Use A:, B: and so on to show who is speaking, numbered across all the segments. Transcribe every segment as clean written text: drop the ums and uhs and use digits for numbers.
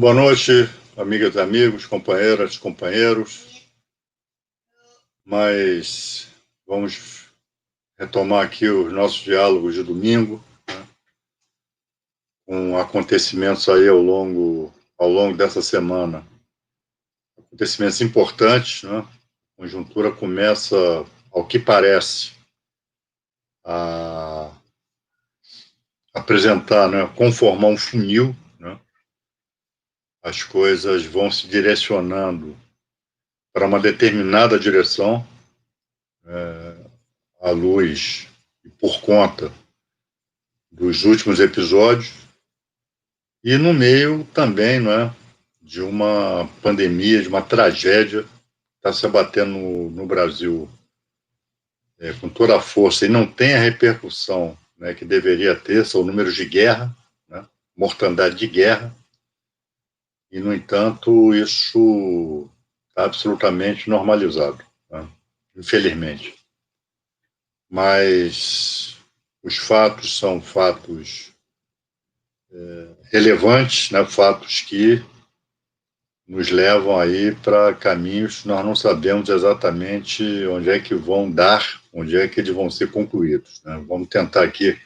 A: Boa noite, amigas e amigos, companheiras e companheiros. Mas vamos retomar aqui os nossos diálogos de domingo, né, com acontecimentos aí ao longo dessa semana. Acontecimentos importantes, né? A conjuntura começa, ao que parece, a apresentar, né, conformar um funil, né? As coisas vão se direcionando para uma determinada direção, à luz e por conta dos últimos episódios, e no meio também, não é, de uma pandemia, de uma tragédia que está se abatendo no Brasil com toda a força e não tem a repercussão, né, que deveria ter. São números de guerra, né, mortandade de guerra, e, no entanto, isso está absolutamente normalizado, né, infelizmente. Mas os fatos são fatos relevantes, né, fatos que nos levam aí para caminhos que nós não sabemos exatamente onde é que vão dar, onde é que eles vão ser concluídos, né? Vamos tentar aqui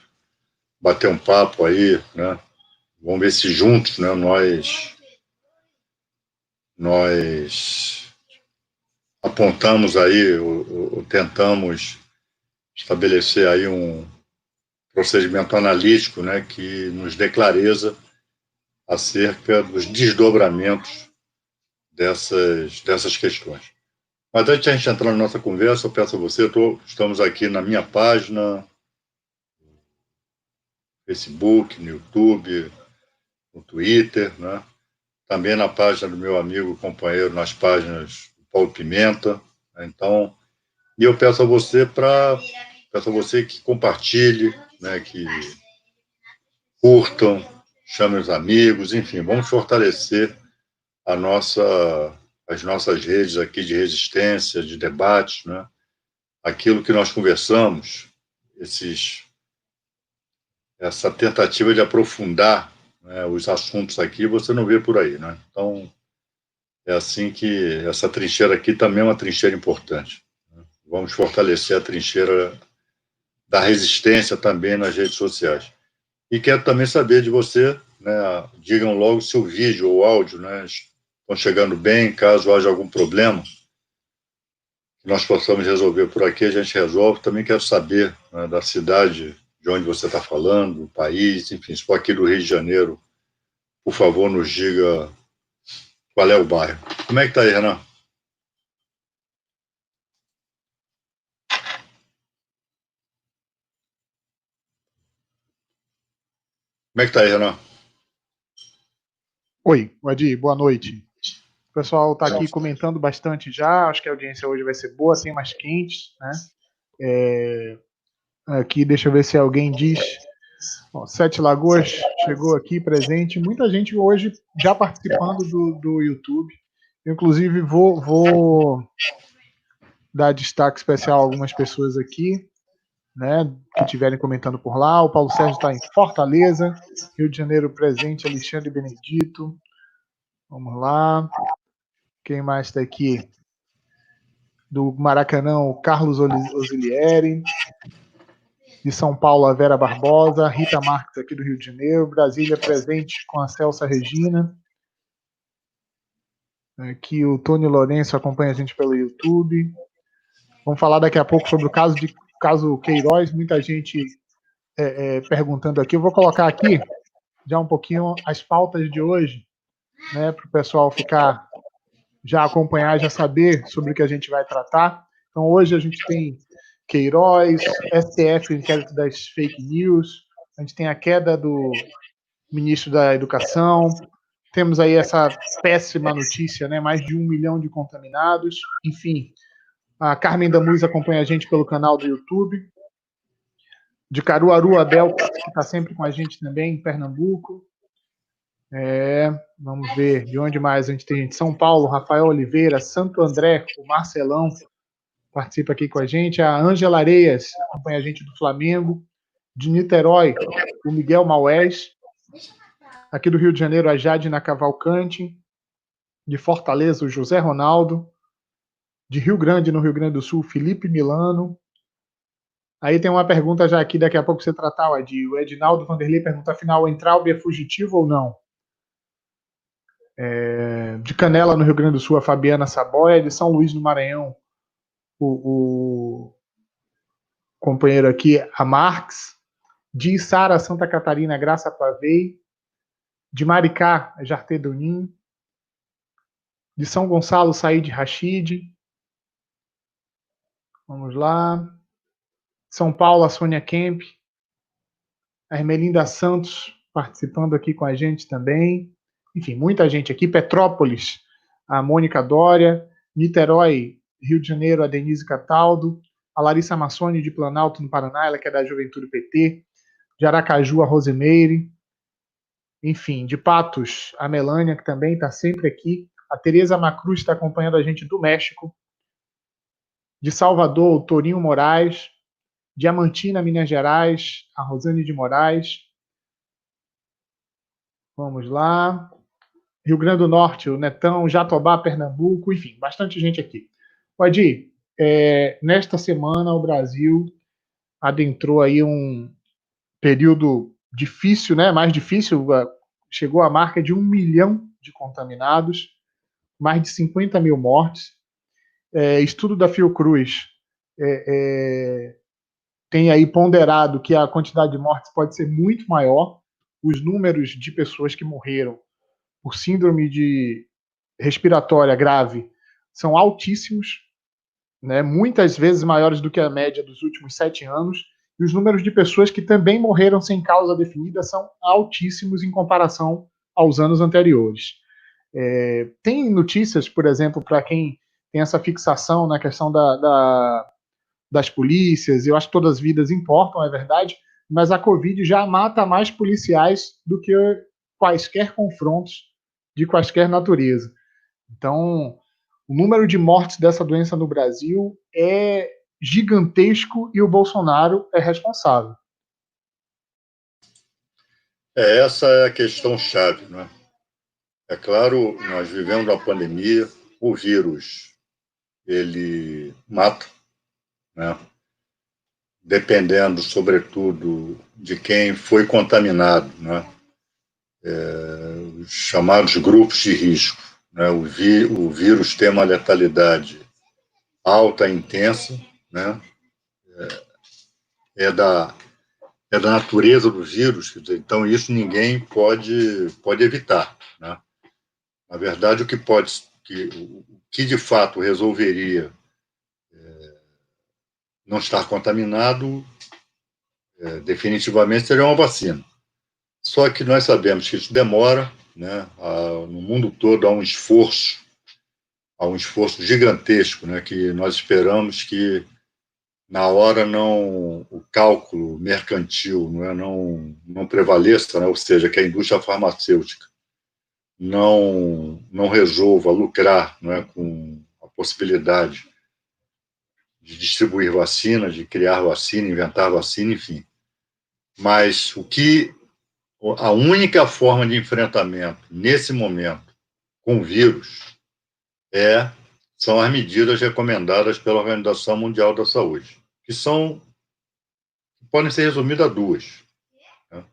A: bater um papo aí, né? Vamos ver se juntos, né, nós apontamos aí, ou tentamos estabelecer aí um procedimento analítico, né, que nos dê clareza acerca dos desdobramentos dessas questões. Mas antes de a gente entrar na nossa conversa, eu peço a você, estamos aqui na minha página, no Facebook, no YouTube, no Twitter, né? Também na página do meu amigo e companheiro, nas páginas do Paulo Pimenta, né? Então, e eu peço a você que compartilhe, né, que curtam, chame os amigos, enfim, vamos fortalecer a as nossas redes aqui de resistência, de debate, né? Aquilo que nós conversamos, essa tentativa de aprofundar, né, os assuntos aqui, você não vê por aí, né? Então, é assim que essa trincheira aqui também é uma trincheira importante, né? Vamos fortalecer a trincheira da resistência também nas redes sociais. E quero também saber de você, né, digam logo se o vídeo ou o áudio, né, estão chegando bem. Caso haja algum problema que nós possamos resolver por aqui, a gente resolve. Também quero saber, né, da cidade de onde você está falando, do país, enfim, se for aqui do Rio de Janeiro, por favor, nos diga qual é o bairro. Como é que está aí, Renan? Como é que está aí, Renan?
B: Oi, Adi, boa noite. O pessoal está aqui comentando bastante já, acho que a audiência hoje vai ser boa, tem mais quentes, né? Aqui, deixa eu ver se alguém diz. Ó, Sete Lagoas chegou aqui presente, muita gente hoje já participando do YouTube. Inclusive, vou dar destaque especial a algumas pessoas aqui, né, que estiverem comentando por lá. O Paulo Sérgio está em Fortaleza, Rio de Janeiro presente, Alexandre Benedito. Vamos lá. Quem mais está aqui? Do Maracanã, o Carlos Osilieri. De São Paulo, a Vera Barbosa. Rita Marques, aqui do Rio de Janeiro. Brasília, presente com a Celsa Regina. Aqui o Tony Lourenço acompanha a gente pelo YouTube. Vamos falar daqui a pouco sobre o caso Queiroz. Muita gente perguntando aqui. Eu vou colocar aqui já um pouquinho as pautas de hoje, né, para o pessoal ficar já acompanhar, já saber sobre o que a gente vai tratar. Então, hoje a gente tem Queiroz, STF, inquérito das fake news, a gente tem a queda do ministro da Educação, temos aí essa péssima notícia, né? Mais de 1 milhão de contaminados, enfim. A Carmen Damuz acompanha a gente pelo canal do YouTube. De Caruaru, Abel, que está sempre com a gente também, em Pernambuco. Vamos ver de onde mais a gente tem. São Paulo, Rafael Oliveira, Santo André, o Marcelão participa aqui com a gente. A Ângela Areias acompanha a gente do Flamengo. De Niterói, o Miguel Maués. Aqui do Rio de Janeiro, a Jadina Cavalcante. De Fortaleza, o José Ronaldo. De Rio Grande, no Rio Grande do Sul, Felipe Milano. Aí tem uma pergunta já aqui, daqui a pouco você tratar, o Edinaldo Vanderlei pergunta, afinal, o Entraub é fugitivo ou não? De Canela, no Rio Grande do Sul, a Fabiana Saboia. De São Luís, no Maranhão, o companheiro aqui, a Marx. De Sara, Santa Catarina, Graça Pavei. De Maricá, a Jarte Dunin. De São Gonçalo, Said Rachid. Vamos lá. São Paulo, a Sônia Kemp. A Ermelinda Santos participando aqui com a gente também. Enfim, muita gente aqui. Petrópolis, a Mônica Dória. Niterói, Rio de Janeiro, a Denise Cataldo. A Larissa Massoni, de Planalto, no Paraná, ela que é da Juventude PT. De Aracaju, a Rosemeire. Enfim, de Patos, a Melânia, que também está sempre aqui. A Tereza Macruz está acompanhando a gente do México. De Salvador, o Torinho Moraes. Diamantina, Minas Gerais, a Rosane de Moraes. Vamos lá. Rio Grande do Norte, o Netão, Jatobá, Pernambuco, enfim, bastante gente aqui. Adi, nesta semana o Brasil adentrou aí um período difícil, né? Mais difícil, chegou à marca de 1 milhão de contaminados, mais de 50 mil mortes. Estudo da Fiocruz tem aí ponderado que a quantidade de mortes pode ser muito maior. Os números de pessoas que morreram por síndrome de respiratória grave são altíssimos, né? Muitas vezes maiores do que a média dos últimos 7 anos. E os números de pessoas que também morreram sem causa definida são altíssimos em comparação aos anos anteriores. Tem notícias, por exemplo, para quem tem essa fixação na questão das polícias, eu acho que todas as vidas importam, é verdade, mas a Covid já mata mais policiais do que quaisquer confrontos de quaisquer natureza. Então, o número de mortes dessa doença no Brasil é gigantesco e o Bolsonaro é responsável.
A: Essa é a questão chave, não é? É claro, nós vivemos uma pandemia, o vírus, ele mata, né? Dependendo, sobretudo, de quem foi contaminado, né? Os chamados grupos de risco, né? O vírus tem uma letalidade alta e intensa, né? É da natureza do vírus, então isso ninguém pode evitar, né? Na verdade, o que de fato resolveria não estar contaminado definitivamente seria uma vacina. Só que nós sabemos que isso demora, né? No mundo todo há um esforço gigantesco, né? Que nós esperamos que na hora o cálculo mercantil não prevaleça, né? Ou seja, que a indústria farmacêutica não resolva lucrar, não é, com a possibilidade de distribuir vacina, de criar vacina, inventar vacina, enfim. Mas a única forma de enfrentamento nesse momento com o vírus são as medidas recomendadas pela Organização Mundial da Saúde, que podem ser resumidas a 2. Né?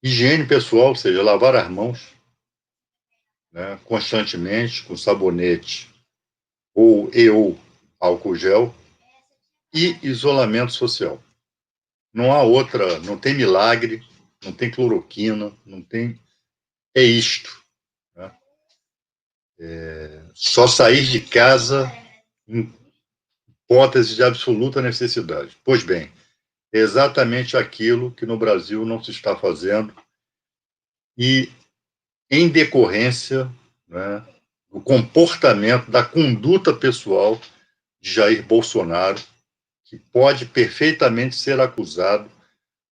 A: Higiene pessoal, ou seja, lavar as mãos, né, constantemente com sabonete ou álcool gel, e isolamento social. Não há outra, não tem milagre, não tem cloroquina, não tem. É isto. Né? Só sair de casa em hipótese de absoluta necessidade. Pois bem, é exatamente aquilo que no Brasil não se está fazendo e, em decorrência, né, do comportamento, da conduta pessoal de Jair Bolsonaro, que pode perfeitamente ser acusado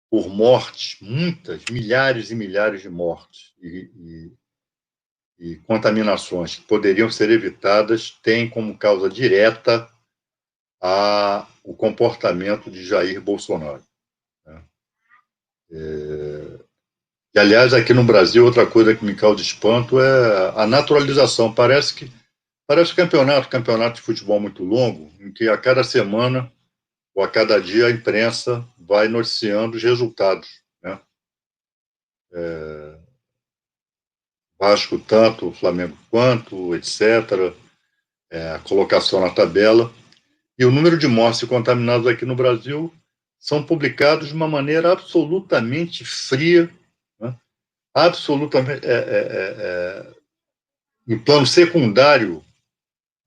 A: por mortes, muitas, milhares e milhares de mortes e contaminações que poderiam ser evitadas, tem como causa direta o comportamento de Jair Bolsonaro. Né? E, aliás, aqui no Brasil, outra coisa que me causa espanto é a naturalização. Parece campeonato de futebol muito longo, em que a cada semana ou a cada dia a imprensa vai noticiando os resultados, né? Vasco tanto, Flamengo quanto, etc., a colocação na tabela. E o número de mortes contaminados aqui no Brasil são publicados de uma maneira absolutamente fria, né? Absolutamente em plano secundário,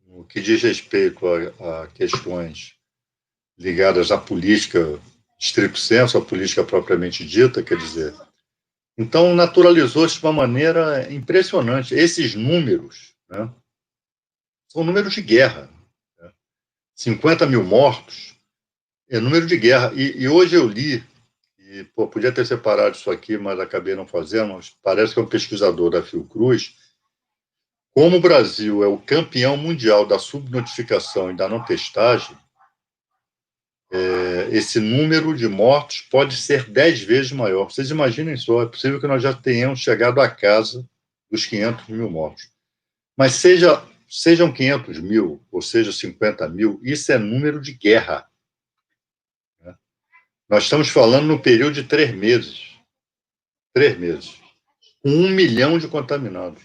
A: no que diz respeito a questões ligadas à política estricto senso, à política propriamente dita, quer dizer. Então, naturalizou-se de uma maneira impressionante. Esses números, né, são números de guerra. 50 mil mortos é número de guerra. E hoje eu li, e podia ter separado isso aqui, mas acabei não fazendo, mas parece que é um pesquisador da Fiocruz, como o Brasil é o campeão mundial da subnotificação e da não testagem, esse número de mortos pode ser 10 vezes maior. Vocês imaginem só, é possível que nós já tenhamos chegado à casa dos 500 mil mortos. Mas sejam 500 mil, ou seja, 50 mil, isso é número de guerra. Né? Nós estamos falando no período de 3 meses. 3 meses. Com 1 milhão de contaminados.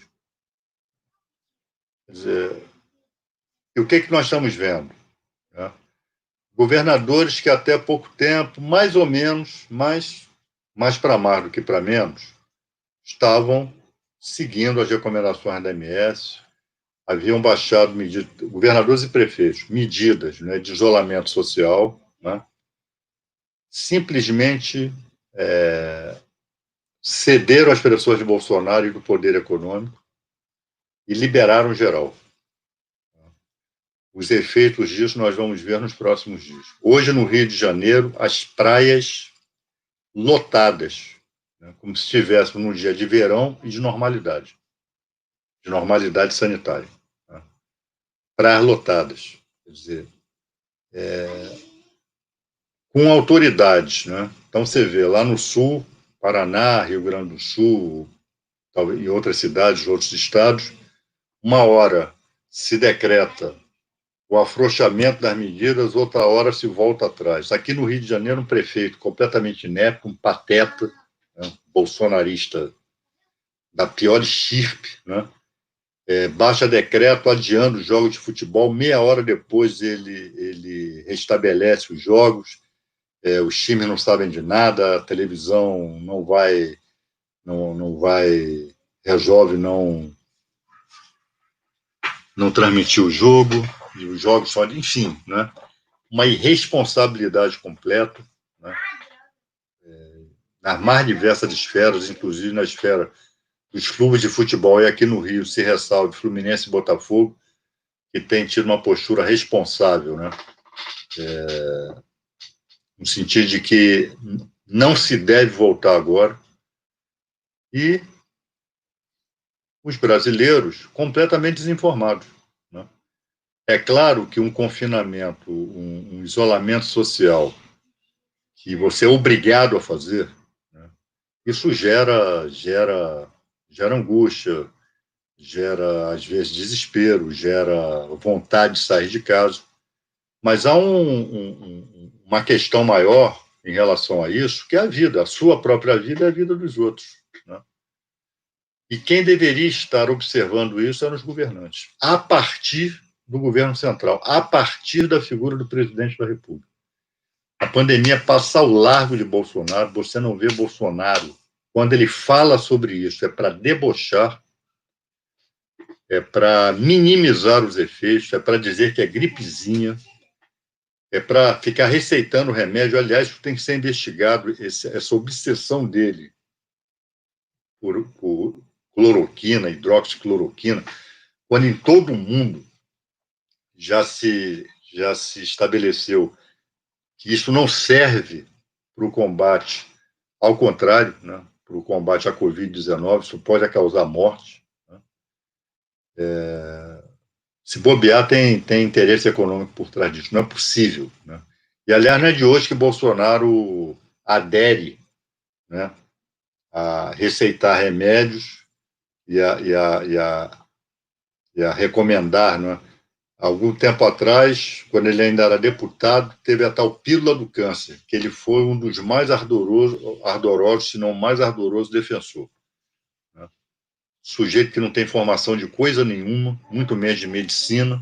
A: Quer dizer, e o que nós estamos vendo? Né? Governadores que até pouco tempo, mais ou menos, mais para mais do que para menos, estavam seguindo as recomendações da OMS, haviam baixado medidas, governadores e prefeitos, medidas, né, de isolamento social, né, simplesmente cederam às pressões de Bolsonaro e do poder econômico e liberaram geral. Os efeitos disso nós vamos ver nos próximos dias. Hoje, no Rio de Janeiro, as praias lotadas, né, como se estivéssemos num dia de verão e de normalidade sanitária. Né? Praias lotadas, quer dizer, com autoridades. Né? Então, você vê lá no Sul, Paraná, Rio Grande do Sul, em outras cidades, outros estados, uma hora se decreta o afrouxamento das medidas, outra hora se volta atrás. Aqui no Rio de Janeiro, um prefeito completamente inepto, um pateta, né, bolsonarista da pior estirpe, né, baixa decreto adiando os jogos de futebol, meia hora depois ele restabelece os jogos, os times não sabem de nada, a televisão não vai, resolve não transmitir o jogo, e os jogos só, enfim, né? Uma irresponsabilidade completa, né? Nas mais diversas esferas, inclusive na esfera dos clubes de futebol, e aqui no Rio se ressalva Fluminense e Botafogo, que tem tido uma postura responsável, né? No sentido de que não se deve voltar agora, e os brasileiros completamente desinformados. Né? É claro que um confinamento, um isolamento social que você é obrigado a fazer, né? Isso gera angústia, gera, às vezes, desespero, gera vontade de sair de casa. Mas há uma questão maior em relação a isso, que é a vida. A sua própria vida é a vida dos outros. Né? E quem deveria estar observando isso eram os governantes, a partir do governo central, a partir da figura do presidente da República. A pandemia passa ao largo de Bolsonaro, você não vê Bolsonaro, quando ele fala sobre isso, é para debochar, é para minimizar os efeitos, é para dizer que é gripezinha, é para ficar receitando remédio. Aliás, isso tem que ser investigado, essa obsessão dele por cloroquina, hidroxicloroquina, quando em todo o mundo já se estabeleceu que isso não serve para o combate, ao contrário, né, para o combate à Covid-19, isso pode causar morte. Né? Se bobear, tem interesse econômico por trás disso, não é possível. Né? E, aliás, não é de hoje que Bolsonaro adere, né, a receitar remédios e a recomendar, não é? Algum tempo atrás, quando ele ainda era deputado, teve a tal pílula do câncer, que ele foi um dos mais ardorosos, se não o mais ardoroso defensor. Né? Sujeito que não tem formação de coisa nenhuma, muito menos de medicina,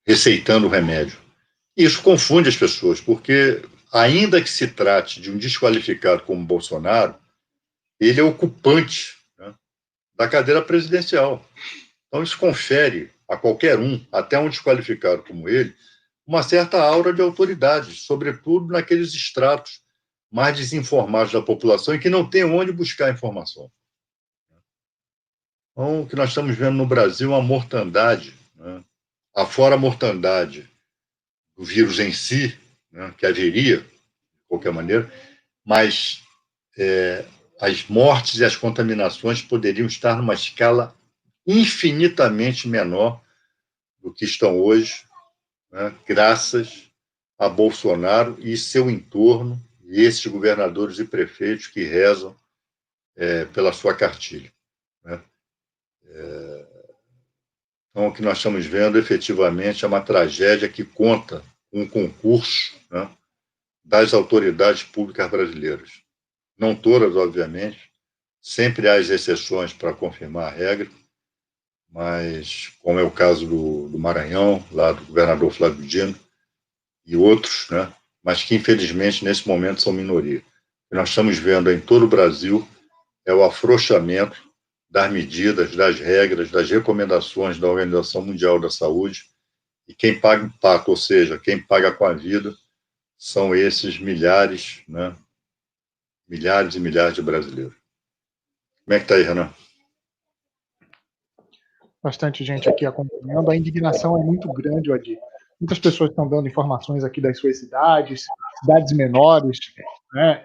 A: receitando o remédio. E isso confunde as pessoas, porque, ainda que se trate de um desqualificado como Bolsonaro, ele é ocupante, né, da cadeira presidencial. Então, isso confere a qualquer um, até um desqualificado como ele, uma certa aura de autoridade, sobretudo naqueles estratos mais desinformados da população e que não tem onde buscar informação. Então, o que nós estamos vendo no Brasil é uma mortandade, né? Afora a mortandade do vírus em si, né, que haveria, de qualquer maneira, mas as mortes e as contaminações poderiam estar numa escala infinitamente menor do que estão hoje, né, graças a Bolsonaro e seu entorno, e esses governadores e prefeitos que rezam pela sua cartilha. Né? Então, o que nós estamos vendo, efetivamente, é uma tragédia que conta com um concurso, né, das autoridades públicas brasileiras. Não todas, obviamente, sempre há as exceções para confirmar a regra, mas, como é o caso do Maranhão, lá do governador Flávio Dino, e outros, né, mas que, infelizmente, nesse momento são minoria. O que nós estamos vendo em todo o Brasil é o afrouxamento das medidas, das regras, das recomendações da Organização Mundial da Saúde, e quem paga o pato, ou seja, quem paga com a vida, são esses milhares, né, milhares e milhares de brasileiros. Como é que está aí, Renan?
B: Bastante gente aqui acompanhando. A indignação é muito grande, Adi. Muitas pessoas estão dando informações aqui das suas cidades, cidades menores, né?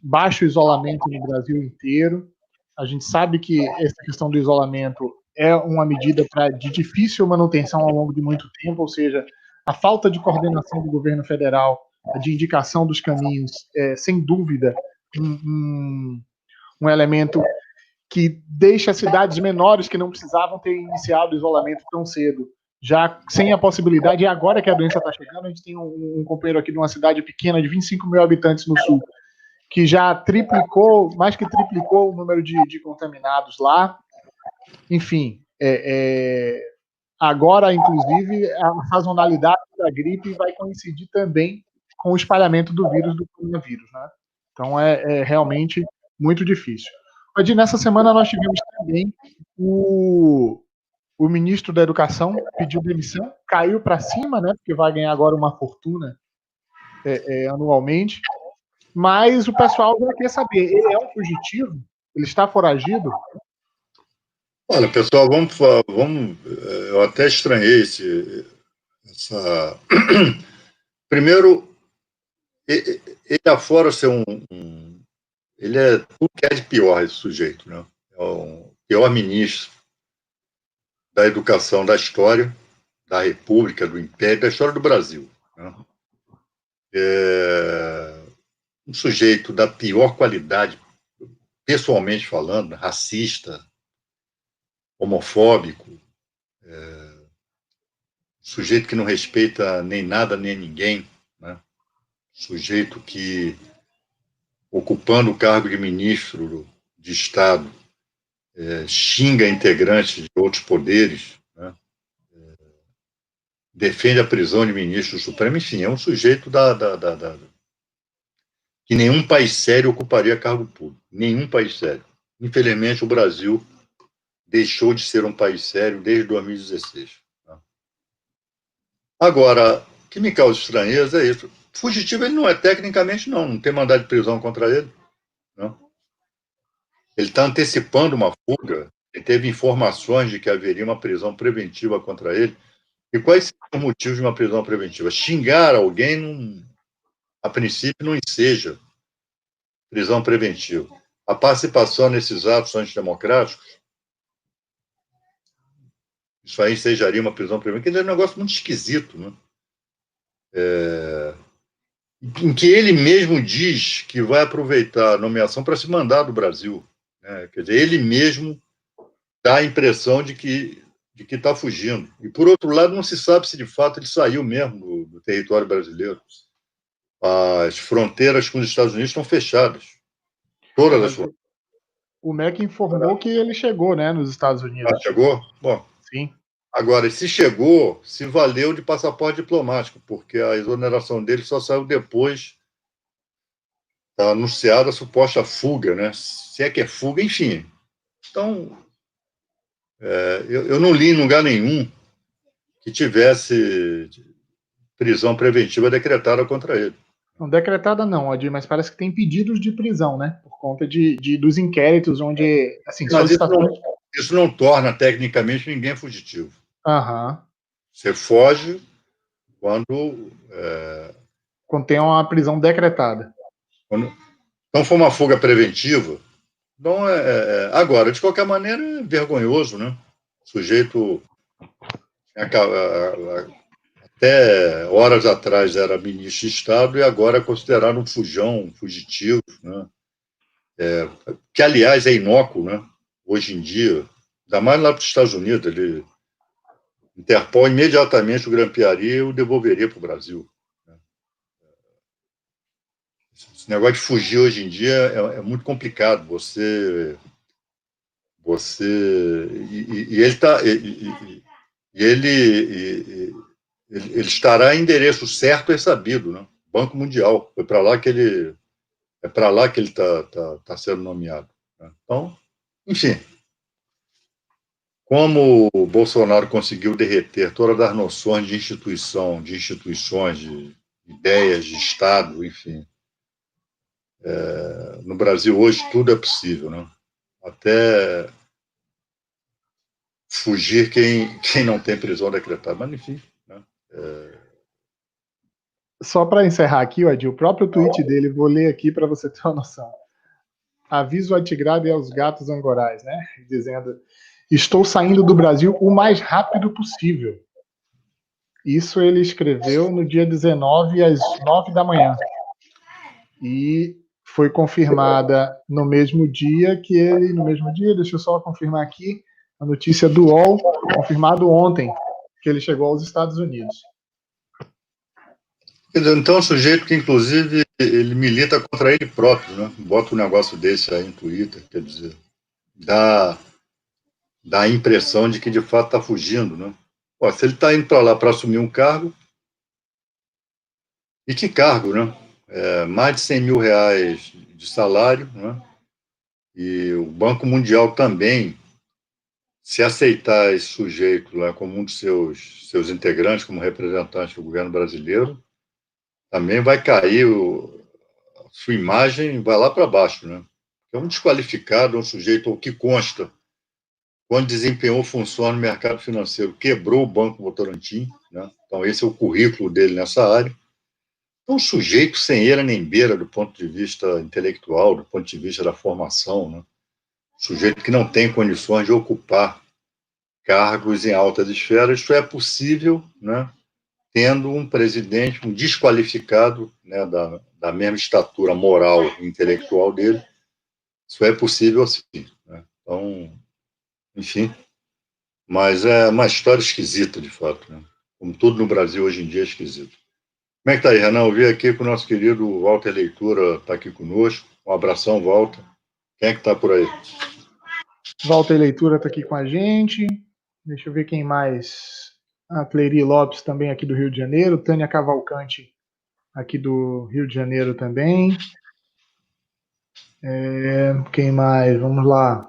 B: Baixo isolamento no Brasil inteiro. A gente sabe que essa questão do isolamento é uma medida de difícil manutenção ao longo de muito tempo, ou seja, a falta de coordenação do governo federal, de indicação dos caminhos, sem dúvida, um elemento que deixa cidades menores que não precisavam ter iniciado o isolamento tão cedo, já sem a possibilidade, e agora que a doença está chegando, a gente tem um companheiro aqui de uma cidade pequena de 25 mil habitantes no sul, que já triplicou, mais que triplicou o número de contaminados lá. Enfim, agora, inclusive, a sazonalidade da gripe vai coincidir também com o espalhamento do vírus do coronavírus, né? Então, é realmente muito difícil. Adi, nessa semana nós tivemos também o ministro da Educação pediu demissão, caiu para cima, né? Porque vai ganhar agora uma fortuna anualmente. Mas o pessoal já quer saber, ele é um fugitivo? Ele está foragido?
A: Olha, pessoal, vamos eu até estranhei essa... Primeiro, ele afora ser ele é tudo que é de pior, esse sujeito, né? É o pior ministro da educação da história, da República, do Império, da história do Brasil. Né? É um sujeito da pior qualidade, pessoalmente falando, racista, homofóbico, sujeito que não respeita nem nada nem ninguém, né? Sujeito que, ocupando o cargo de ministro de Estado, xinga integrantes de outros poderes, né? Defende a prisão de ministro do Supremo, enfim, é um sujeito que nenhum país sério ocuparia cargo público, nenhum país sério. Infelizmente, o Brasil deixou de ser um país sério desde 2016. Tá? Agora, o que me causa estranheza é isso. Fugitivo ele não é tecnicamente, não tem mandado de prisão contra ele. Não. Ele está antecipando uma fuga, ele teve informações de que haveria uma prisão preventiva contra ele. E quais são os motivos de uma prisão preventiva? Xingar alguém, a princípio, não enseja prisão preventiva. A participação nesses atos antidemocráticos, isso aí ensejaria uma prisão preventiva, que é um negócio muito esquisito, né? em que ele mesmo diz que vai aproveitar a nomeação para se mandar do Brasil. Né? Quer dizer, ele mesmo dá a impressão de que está fugindo. E, por outro lado, não se sabe se de fato ele saiu mesmo do território brasileiro. As fronteiras com os Estados Unidos estão fechadas. Todas as fronteiras.
B: O MEC informou que ele chegou, né, nos Estados Unidos.
A: Chegou? Bom.
B: Sim.
A: Agora, se chegou, se valeu de passaporte diplomático, porque a exoneração dele só saiu depois da anunciada suposta fuga, né? Se é que é fuga, enfim. Então, eu não li em lugar nenhum que tivesse prisão preventiva decretada contra ele.
B: Não, decretada não, Adir, mas parece que tem pedidos de prisão, né? Por conta dos inquéritos onde, assim,
A: mas isso não torna, tecnicamente, ninguém fugitivo.
B: Uhum.
A: Você foge quando
B: tem uma prisão decretada.
A: Então, foi uma fuga preventiva. Então, agora, de qualquer maneira, é vergonhoso, né? O sujeito, até horas atrás, era ministro de Estado e agora é considerado um fujão, um fugitivo, né? Que, aliás, é inócuo, né? Hoje em dia, ainda mais lá para os Estados Unidos, ele Interpol imediatamente o grampearia e o devolveria para o Brasil. Esse negócio de fugir hoje em dia é muito complicado. Ele estará em endereço certo e sabido, né? Banco Mundial. É para lá que ele está sendo nomeado. Né? Então, enfim, como o Bolsonaro conseguiu derreter todas as noções de instituições, de ideias de Estado, enfim. No Brasil hoje tudo é possível, né? Até fugir quem não tem prisão decretada, mas enfim. Né?
B: Só para encerrar aqui, Adir, o próprio tweet dele, vou ler aqui para você ter uma noção. Aviso a Tigrada e aos gatos angorais, né? Dizendo: estou saindo do Brasil o mais rápido possível. Isso ele escreveu no dia 19, às 9 da manhã. E foi confirmada no mesmo dia deixa eu só confirmar aqui, a notícia do UOL, confirmado ontem, que ele chegou aos Estados Unidos.
A: Então, é um sujeito que, inclusive, ele milita contra ele próprio, né? Bota um negócio desse aí em Twitter, quer dizer, dá a impressão de que, de fato, está fugindo, né? Pô, se ele está indo para lá para assumir um cargo, e que cargo, né? Mais de 100 mil reais de salário, né? E o Banco Mundial também, se aceitar esse sujeito lá como um dos seus integrantes, como representante do governo brasileiro, também vai cair a sua imagem, vai lá para baixo, né? É um desqualificado, um sujeito ao que consta, quando desempenhou funções no mercado financeiro, quebrou o Banco Votorantim, né? Então esse é o currículo dele nessa área. Um sujeito sem eira nem beira do ponto de vista intelectual, do ponto de vista da formação, né? Sujeito que não tem condições de ocupar cargos em altas esferas. Isso é possível, né? Tendo um presidente, um desqualificado, né, da mesma estatura moral e intelectual dele. Isso é possível assim. Né? Então, enfim, mas é uma história esquisita, de fato. Né? Como tudo no Brasil hoje em dia é esquisito. Como é que está aí, Renan? Eu vi aqui que o nosso querido Walter Leitura está aqui conosco. Um abração, Walter. Quem é que está por aí?
B: Walter Leitura está aqui com a gente. Deixa eu ver quem mais. A Cleiri Lopes também aqui do Rio de Janeiro. Tânia Cavalcante aqui do Rio de Janeiro também. Quem mais? Vamos lá.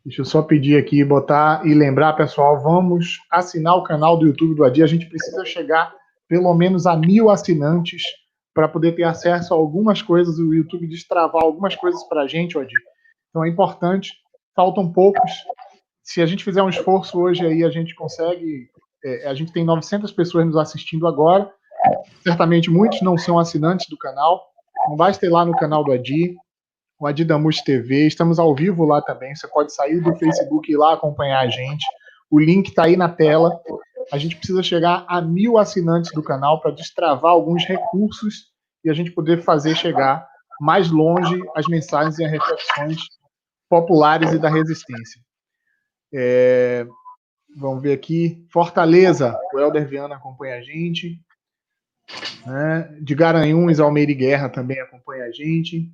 B: Deixa eu só pedir aqui, botar e lembrar, pessoal, vamos assinar o canal do YouTube do Adir. A gente precisa chegar pelo menos a 1.000 assinantes para poder ter acesso a algumas coisas, o YouTube destravar algumas coisas para a gente, Adir. Então é importante, faltam poucos. Se a gente fizer um esforço hoje aí, a gente consegue. A gente tem 900 pessoas nos assistindo agora. Certamente muitos não são assinantes do canal. Não basta ir lá no canal do Adir, o Adir Damush TV. Estamos ao vivo lá também. Você pode sair do Facebook e ir lá acompanhar a gente. O link está aí na tela. a gente precisa chegar a 1.000 assinantes do canal para destravar alguns recursos e a gente poder fazer chegar mais longe as mensagens e as reflexões populares e da resistência. Vamos ver aqui. Fortaleza, o Helder Viana acompanha a gente. Né? De Garanhuns, Almeida Guerra também acompanha a gente.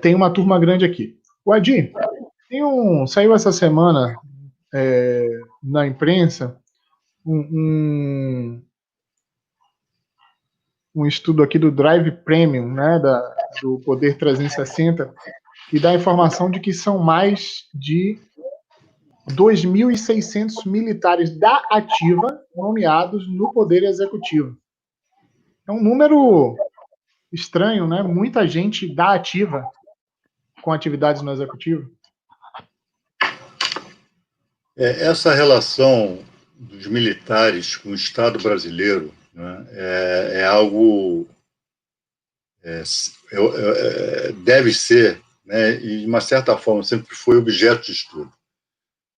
B: Tem uma turma grande aqui. O Adi, saiu essa semana na imprensa um estudo aqui do Drive Premium, né, do Poder 360, que dá a informação de que são mais de 2.600 militares da ativa nomeados no Poder Executivo. É um número estranho, né? Muita gente da ativa com atividades no Executivo.
A: Essa relação dos militares com o Estado brasileiro, né, é algo deve ser, né, e de uma certa forma sempre foi objeto de estudo.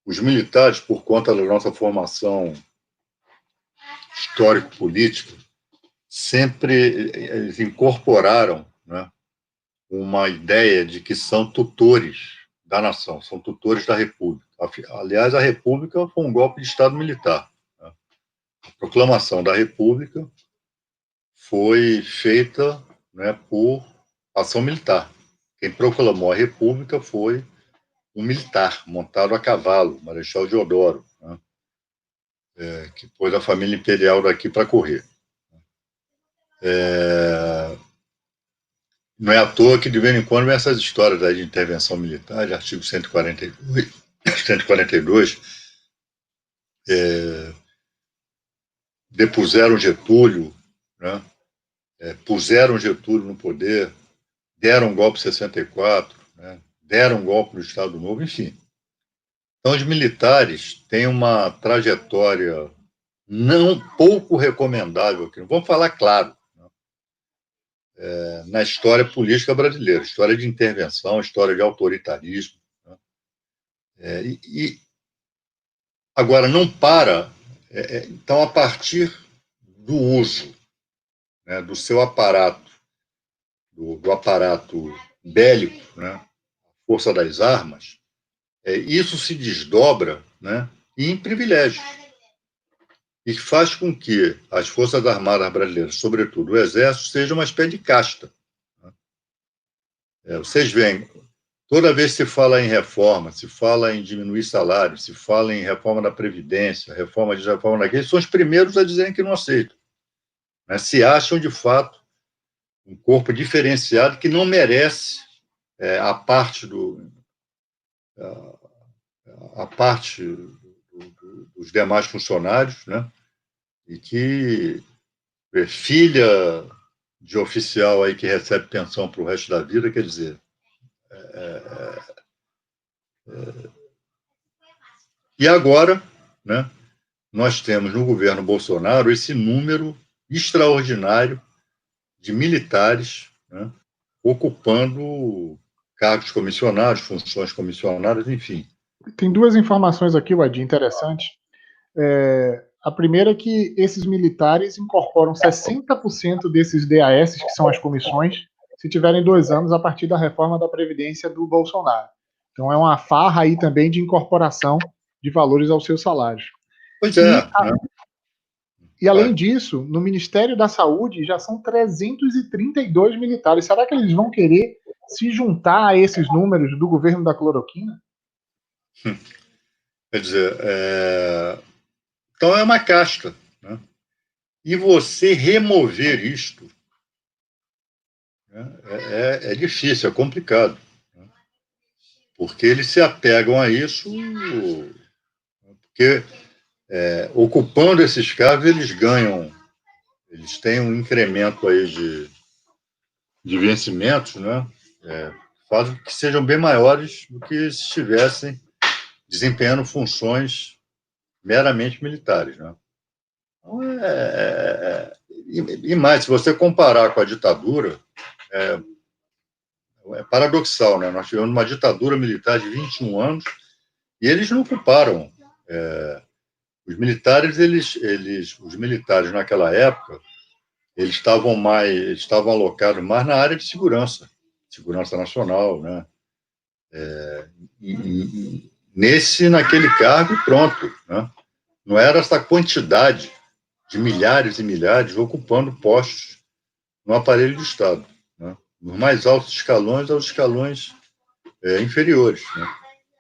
A: Os militares, por conta da nossa formação histórico-política, sempre eles incorporaram, né, uma ideia de que são tutores da nação, são tutores da República. Aliás, a República foi um golpe de Estado militar. Né? A proclamação da República foi feita, né, por ação militar. Quem proclamou a República foi um militar montado a cavalo, Marechal Deodoro, né, que pôs a família imperial daqui para correr. Não é à toa que, de vez em quando, vem essas histórias de intervenção militar, de artigo 142, depuseram Getúlio, né, puseram Getúlio no poder, deram um golpe em 64, né, deram um golpe no Estado Novo, enfim. Então, os militares têm uma trajetória não pouco recomendável, aqui. Vamos falar claro, na história política brasileira, história de intervenção, história de autoritarismo. Né? Agora, não para. Então, a partir do uso, né, do seu aparato, do aparato bélico, né, força das armas, isso se desdobra, né, em privilégios. E faz com que as Forças Armadas brasileiras, sobretudo o Exército, sejam uma espécie de casta. Vocês veem, toda vez que se fala em reforma, se fala em diminuir salário, se fala em reforma da Previdência, reforma daqueles, são os primeiros a dizerem que não aceitam. Né? Se acham, de fato, um corpo diferenciado que não merece a parte dos demais funcionários, né? E que filha de oficial aí que recebe pensão para o resto da vida, quer dizer, e agora, né, nós temos no governo Bolsonaro esse número extraordinário de militares, né, ocupando cargos comissionados, funções comissionadas, enfim.
B: Tem duas informações aqui, Wadi, interessantes. A primeira é que esses militares incorporam 60% desses DAS, que são as comissões, se tiverem 2 anos a partir da reforma da Previdência do Bolsonaro. Então é uma farra aí também de incorporação de valores aos seus salários.
A: Pois é.
B: E além disso, no Ministério da Saúde já são 332 militares. Será que eles vão querer se juntar a esses números do governo da cloroquina?
A: Quer dizer, então é uma casta. Né? E você remover isto, né, é difícil, é complicado. Né? Porque eles se apegam a isso, porque ocupando esses cargos eles ganham, eles têm um incremento aí de vencimentos, né? Fazem que sejam bem maiores do que se estivessem desempenhando funções meramente militares, né? Então, e mais, se você comparar com a ditadura, é paradoxal, né? Nós tivemos uma ditadura militar de 21 anos e eles não ocuparam Os militares, os militares naquela época, eles estavam alocados mais na área de segurança nacional, né? Naquele cargo, pronto, né? Não era essa quantidade de milhares e milhares ocupando postos no aparelho do Estado, né? Dos mais altos escalões aos escalões inferiores, né?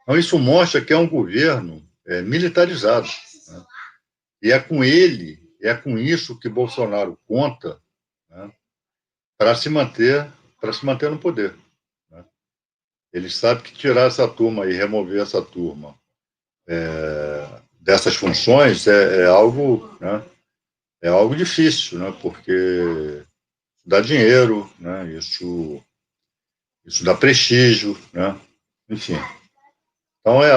A: Então, isso mostra que é um governo militarizado, né? E é com isso que Bolsonaro conta, né, para se manter no poder, né? Ele sabe que tirar essa turma e remover essa turma dessas funções é algo, né, é algo difícil, né? Porque dá dinheiro, né? Isso dá prestígio, né? Enfim. Então é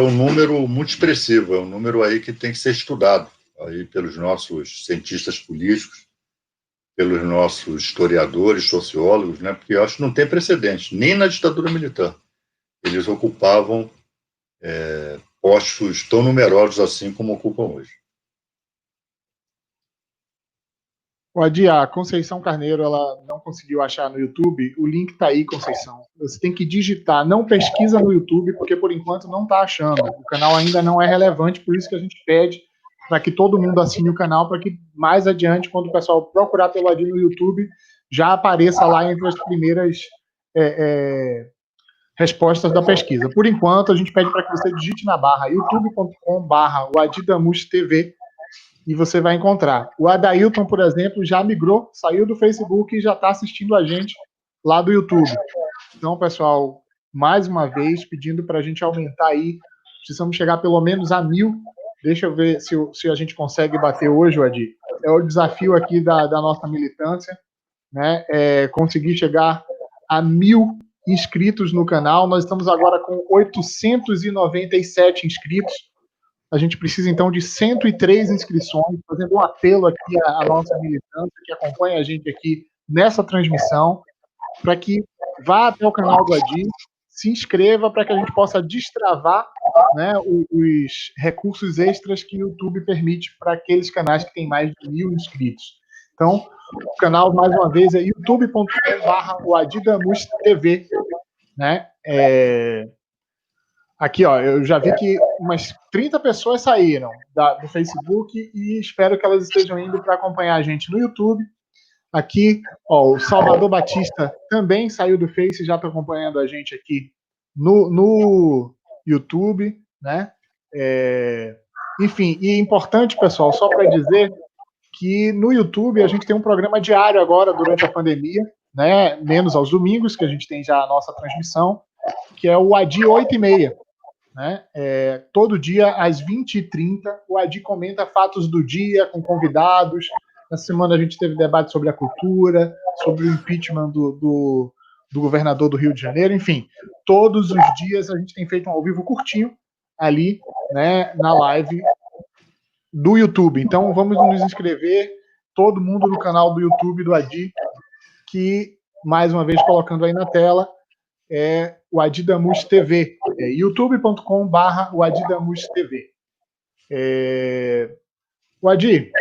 A: um número muito expressivo, é um número aí que tem que ser estudado aí pelos nossos cientistas políticos, pelos nossos historiadores, sociólogos, né? Porque eu acho que não tem precedente, nem na ditadura militar. Eles ocupavam postos tão numerosos assim como ocupam hoje.
B: O Adi, a Conceição Carneiro, ela não conseguiu achar no YouTube. O link está aí, Conceição. Você tem que digitar, não pesquisa no YouTube, porque por enquanto não está achando. O canal ainda não é relevante, por isso que a gente pede para que todo mundo assine o canal, para que mais adiante, quando o pessoal procurar pelo Adi no YouTube, já apareça lá entre as primeiras respostas da pesquisa. Por enquanto, a gente pede para que você digite na barra youtube.com/o e você vai encontrar. O Adailton, por exemplo, já migrou, saiu do Facebook e já está assistindo a gente lá do YouTube. Então, pessoal, mais uma vez, pedindo para a gente aumentar aí, precisamos chegar pelo menos a 1000. Deixa eu ver se a gente consegue bater hoje, Adi. É o desafio aqui da nossa militância, né? Conseguir chegar a 1000 inscritos no canal. Nós estamos agora com 897 inscritos. A gente precisa, então, de 103 inscrições, fazendo um apelo aqui à nossa militância que acompanha a gente aqui nessa transmissão, para que vá até o canal do Adi, se inscreva para que a gente possa destravar, né, os recursos extras que o YouTube permite para aqueles canais que têm mais de 1000 inscritos. Então, o canal, mais uma vez, é youtube.com/o né? Aqui, ó, eu já vi que umas 30 pessoas saíram do Facebook e espero que elas estejam indo para acompanhar a gente no YouTube. Aqui, ó, o Salvador Batista também saiu do Face e já está acompanhando a gente aqui no YouTube, né? Enfim, e é importante, pessoal, só para dizer que no YouTube a gente tem um programa diário agora durante a pandemia, né? Menos aos domingos, que a gente tem já a nossa transmissão, que é o Adi 8h30. Né? Todo dia, às 20h30, o Adi comenta fatos do dia com convidados. Na semana a gente teve debate sobre a cultura, sobre o impeachment do governador do Rio de Janeiro, enfim. Todos os dias a gente tem feito um ao vivo curtinho ali, né, na live do YouTube. Então vamos nos inscrever, todo mundo no canal do YouTube do Adi, que, mais uma vez, colocando aí na tela, é o Adidamus TV, youtube.com/o Adidamus TV. O Adi,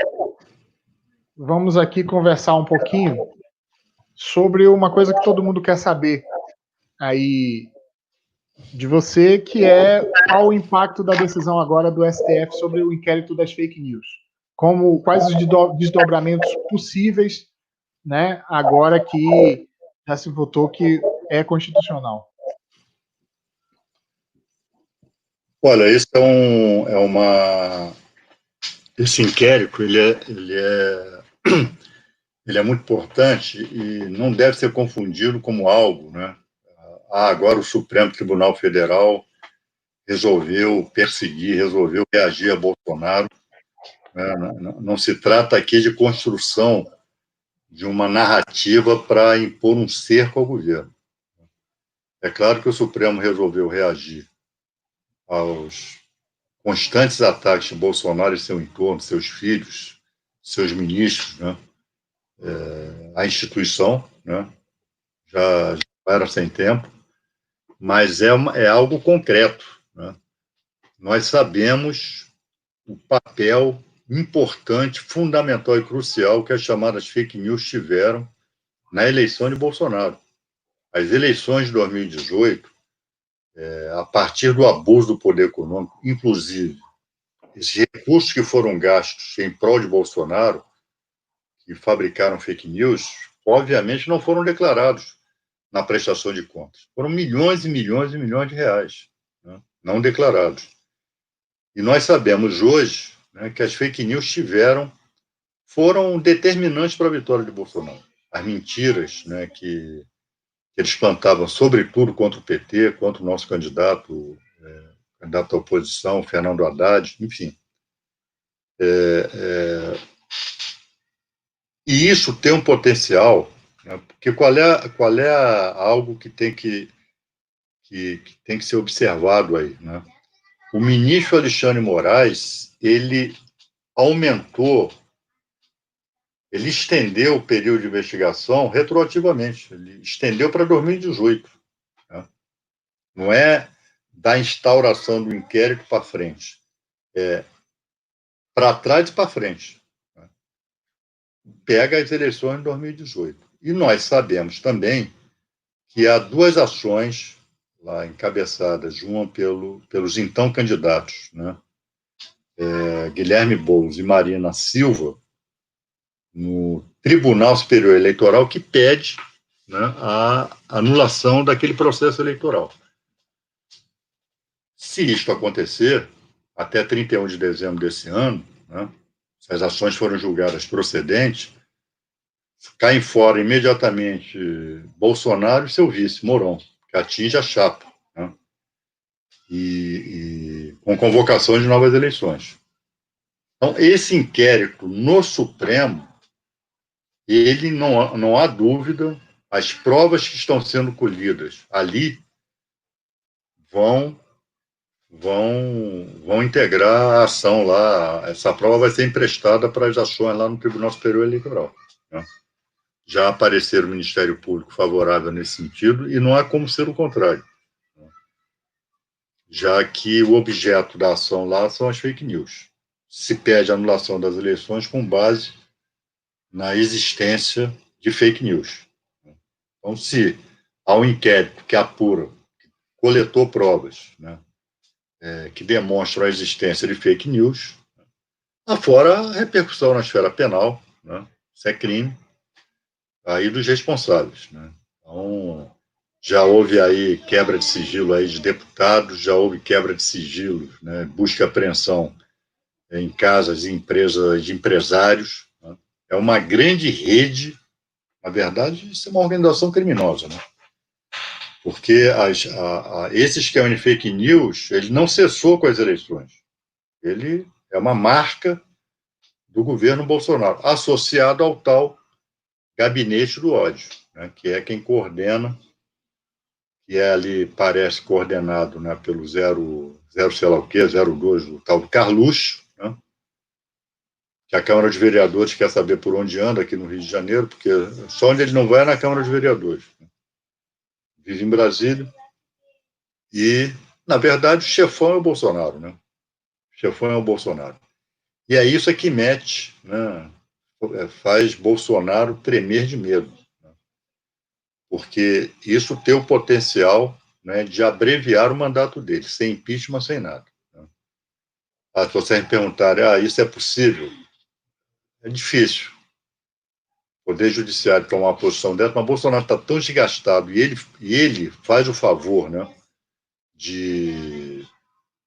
B: vamos aqui conversar um pouquinho sobre uma coisa que todo mundo quer saber aí de você, que é qual o impacto da decisão agora do STF sobre o inquérito das fake news. Quais os desdobramentos possíveis, né, agora que já se votou que é constitucional.
A: Olha, esse inquérito ele é muito importante e não deve ser confundido como algo, né? Agora o Supremo Tribunal Federal resolveu perseguir, resolveu reagir a Bolsonaro, né? Não se trata aqui de construção de uma narrativa para impor um cerco ao governo. É claro que o Supremo resolveu reagir aos constantes ataques de Bolsonaro e seu entorno, seus filhos, seus ministros, né? A instituição, né? Já era sem tempo, mas é algo concreto, né? Nós sabemos o papel importante, fundamental e crucial que as chamadas fake news tiveram na eleição de Bolsonaro. As eleições de 2018, a partir do abuso do poder econômico, inclusive esses recursos que foram gastos em prol de Bolsonaro, que fabricaram fake news, obviamente não foram declarados na prestação de contas. Foram milhões e milhões e milhões de reais, né, não declarados. E nós sabemos hoje, né, que as fake news foram determinantes para a vitória de Bolsonaro. As mentiras, né, que eles plantavam, sobretudo contra o PT, contra o nosso candidato à oposição, Fernando Haddad, enfim. E isso tem um potencial, né, porque qual é algo que tem que ser observado aí, né? O ministro Alexandre Moraes, ele estendeu o período de investigação retroativamente, ele estendeu para 2018. Né? Não é da instauração do inquérito para frente, é para trás e para frente. Né? Pega as eleições de 2018. E nós sabemos também que há duas ações lá encabeçadas, uma pelos então candidatos, né? Guilherme Boulos e Marina Silva, no Tribunal Superior Eleitoral, que pede, né, a anulação daquele processo eleitoral. Se isto acontecer, até 31 de dezembro desse ano, né, se as ações forem julgadas procedentes, caem fora imediatamente Bolsonaro e seu vice, Mourão, que atinge a chapa, né, e com convocação de novas eleições. Então, esse inquérito no Supremo, ele não há dúvida, as provas que estão sendo colhidas ali vão integrar a ação lá. Essa prova vai ser emprestada para as ações lá no Tribunal Superior Eleitoral. Né? Já apareceram o Ministério Público favorável nesse sentido e não há como ser o contrário. Né? Já que o objeto da ação lá são as fake news. Se pede a anulação das eleições com base na existência de fake news. Então, se há um inquérito que apura, que coletou provas, né, que demonstram a existência de fake news, afora a repercussão na esfera penal, né, isso é crime, aí dos responsáveis. Né. Então, já houve aí quebra de sigilo aí de deputados, já houve quebra de sigilo, né, busca e apreensão em casas e empresas de empresários. Né. É uma grande rede, na verdade, isso é uma organização criminosa, né? Porque esse esquema de fake news, ele não cessou com as eleições. Ele é uma marca do governo Bolsonaro, associado ao tal gabinete do ódio, né, que é quem coordena, que é ali, parece coordenado, né, pelo 0 sei lá o quê, 02, o tal do Carluxo, né, que a Câmara de Vereadores quer saber por onde anda aqui no Rio de Janeiro, porque só onde ele não vai é na Câmara de Vereadores. Vive em Brasília. E, na verdade, o chefão é o Bolsonaro, né? O chefão é o Bolsonaro. E é isso que mete, né? Faz Bolsonaro tremer de medo. Né? Porque isso tem o potencial, né, de abreviar o mandato dele, sem impeachment, sem nada. Né? Se vocês me perguntarem, isso é possível? É difícil. O Poder Judiciário tomar uma posição dessa, mas Bolsonaro está tão desgastado e ele faz o favor, né, de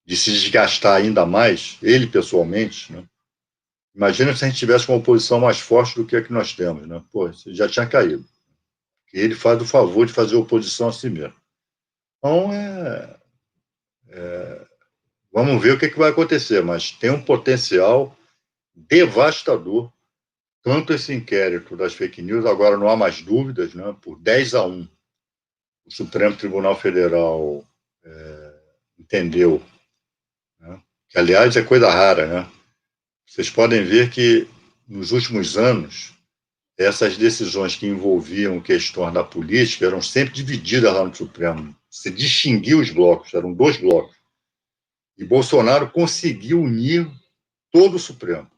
A: se desgastar ainda mais, ele pessoalmente, né? Imagina se a gente tivesse uma oposição mais forte do que a que nós temos, né? Pô, você já tinha caído. E ele faz o favor de fazer oposição a si mesmo. Então, vamos ver o que vai acontecer, mas tem um potencial devastador, tanto esse inquérito das fake news, agora não há mais dúvidas, né? Por 10-1, o Supremo Tribunal Federal entendeu, né? Que, aliás, é coisa rara, né? Vocês podem ver que, nos últimos anos, essas decisões que envolviam questões da política eram sempre divididas lá no Supremo. Se distinguia os blocos, eram 2 blocos. E Bolsonaro conseguiu unir todo o Supremo.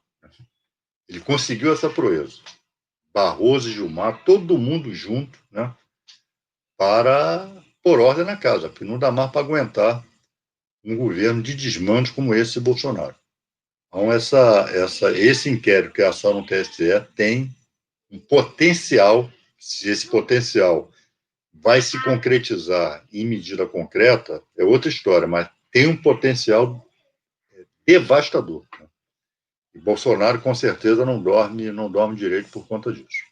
A: Ele conseguiu essa proeza. Barroso e Gilmar, todo mundo junto, né, para pôr ordem na casa, porque não dá mais para aguentar um governo de desmandos como esse de Bolsonaro. Então, esse inquérito que é a ação no TSE tem um potencial, se esse potencial vai se concretizar em medida concreta, é outra história, mas tem um potencial devastador. Né? E Bolsonaro, com certeza, não dorme direito por conta disso.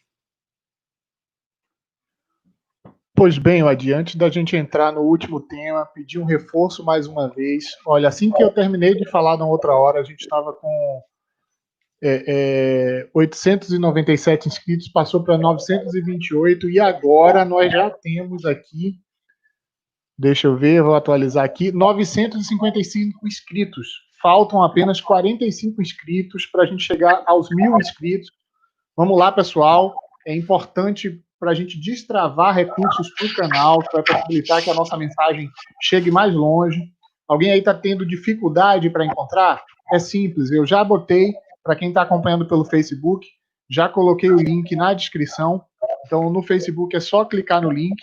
B: Pois bem, antes da gente entrar no último tema, pedir um reforço mais uma vez. Olha, assim que eu terminei de falar na outra hora, a gente estava com 897 inscritos, passou para 928 e agora nós já temos aqui, deixa eu ver, vou atualizar aqui, 955 inscritos. Faltam apenas 45 inscritos para a gente chegar aos 1.000 inscritos. Vamos lá, pessoal. É importante para a gente destravar recursos para o canal, para possibilitar que a nossa mensagem chegue mais longe. Alguém aí está tendo dificuldade para encontrar? É simples, eu já botei, para quem está acompanhando pelo Facebook, já coloquei o link na descrição. Então, no Facebook é só clicar no link.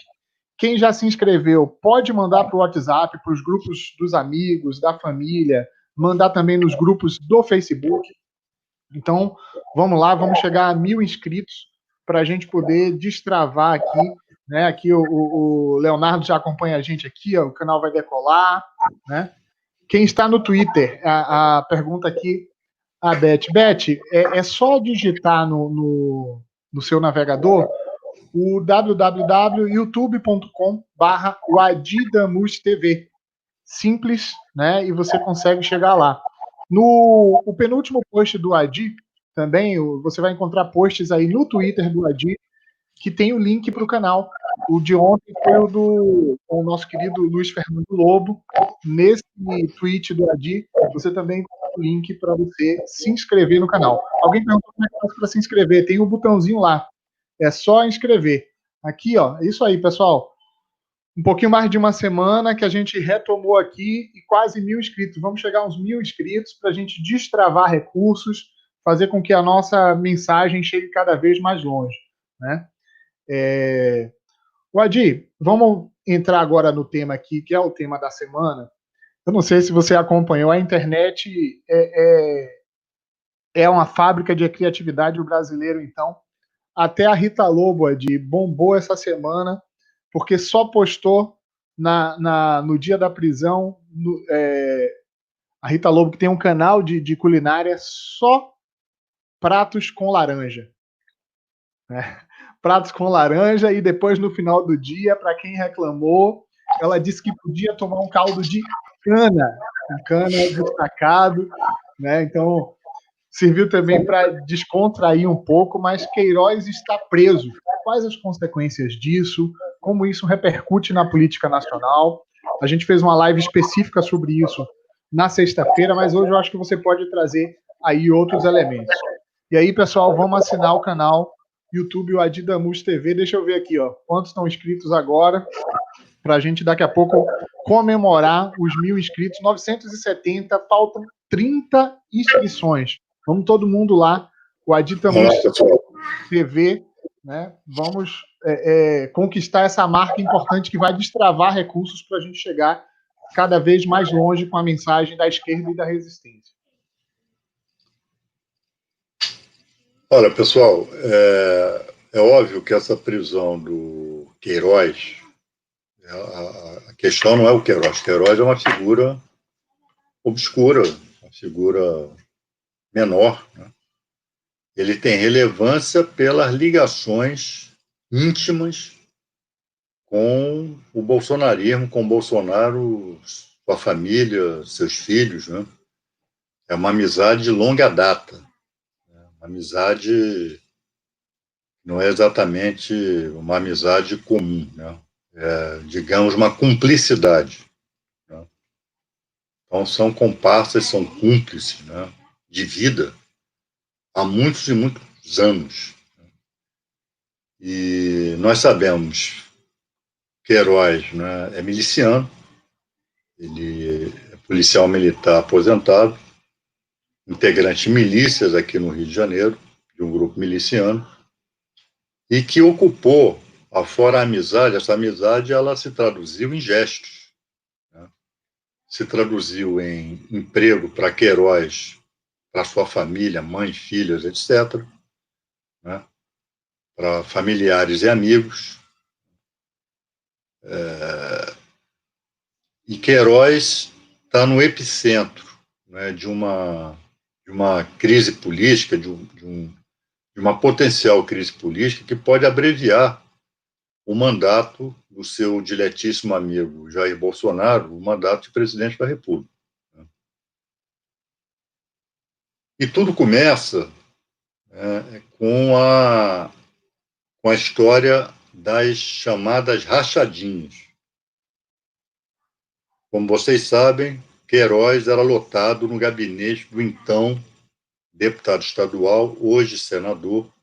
B: Quem já se inscreveu, pode mandar para o WhatsApp, para os grupos dos amigos, da família, mandar também nos grupos do Facebook. Então, vamos lá, vamos chegar a 1.000 inscritos para a gente poder destravar aqui, né? Aqui o Leonardo já acompanha a gente aqui, ó, o canal vai decolar, né? Quem está no Twitter, a pergunta aqui, a Beth. Beth, é só digitar no seu navegador o www.youtube.com/wadidamustv. Simples, né? E você consegue chegar lá. O penúltimo post do Adi, também, você vai encontrar posts aí no Twitter do Adi, que tem o link para o canal. O de ontem foi o nosso querido Luiz Fernando Lobo. Nesse tweet do Adi, você também tem o link para você se inscrever no canal. Alguém perguntou como é que faz para se inscrever. Tem um botãozinho lá. É só inscrever. Aqui, ó, é isso aí, pessoal. Um pouquinho mais de uma semana que a gente retomou aqui e quase 1.000 inscritos. Vamos chegar a uns 1.000 inscritos para a gente destravar recursos, fazer com que a nossa mensagem chegue cada vez mais longe, né? Adi, vamos entrar agora no tema aqui, que é o tema da semana. Eu não sei se você acompanhou, a internet é uma fábrica de criatividade, o brasileiro, então. Até a Rita Lobo, Adi, bombou essa semana, porque só postou no dia da prisão, a Rita Lobo, que tem um canal de culinária, só pratos com laranja. Né? Pratos com laranja, e depois, no final do dia, para quem reclamou, ela disse que podia tomar um caldo de cana destacado, né? Então, serviu também para descontrair um pouco, mas Queiroz está preso. Quais as consequências disso? Como isso repercute na política nacional? A gente fez uma live específica sobre isso na sexta-feira, mas hoje eu acho que você pode trazer aí outros elementos. E aí, pessoal, vamos assinar o canal YouTube, o Adi Damus TV. Deixa eu ver aqui, ó, quantos estão inscritos agora, para a gente daqui a pouco comemorar os 1.000 inscritos. 970, faltam 30 inscrições. Vamos todo mundo lá, o Adi Damus TV, né? Vamos conquistar essa marca importante que vai destravar recursos para a gente chegar cada vez mais longe com a mensagem da esquerda e da resistência.
A: Olha, pessoal, é óbvio que essa prisão do Queiroz, a questão não é o Queiroz. Queiroz é uma figura obscura, uma figura menor, né? Ele tem relevância pelas ligações íntimas com o bolsonarismo, com o Bolsonaro, sua família, seus filhos, né? É uma amizade de longa data, né? Uma amizade não é exatamente uma amizade comum, né? Digamos, uma cumplicidade, né? Então, são comparsas, são cúmplices, né, de vida há muitos e muitos anos. E nós sabemos que Queiroz, né, é miliciano, ele é policial militar aposentado, integrante de milícias aqui no Rio de Janeiro, de um grupo miliciano, e que ocupou, afora a amizade, essa amizade ela se traduziu em gestos, né? Se traduziu em emprego para Queiroz, para sua família, mãe, filhas, etc., né? Para familiares e amigos. E Queiroz está no epicentro, né, de uma crise política, de uma potencial crise política que pode abreviar o mandato do seu diletíssimo amigo Jair Bolsonaro, o mandato de presidente da República. E tudo começa, né, com a história das chamadas rachadinhas. Como vocês sabem, Queiroz era lotado no gabinete do então deputado estadual, hoje senador,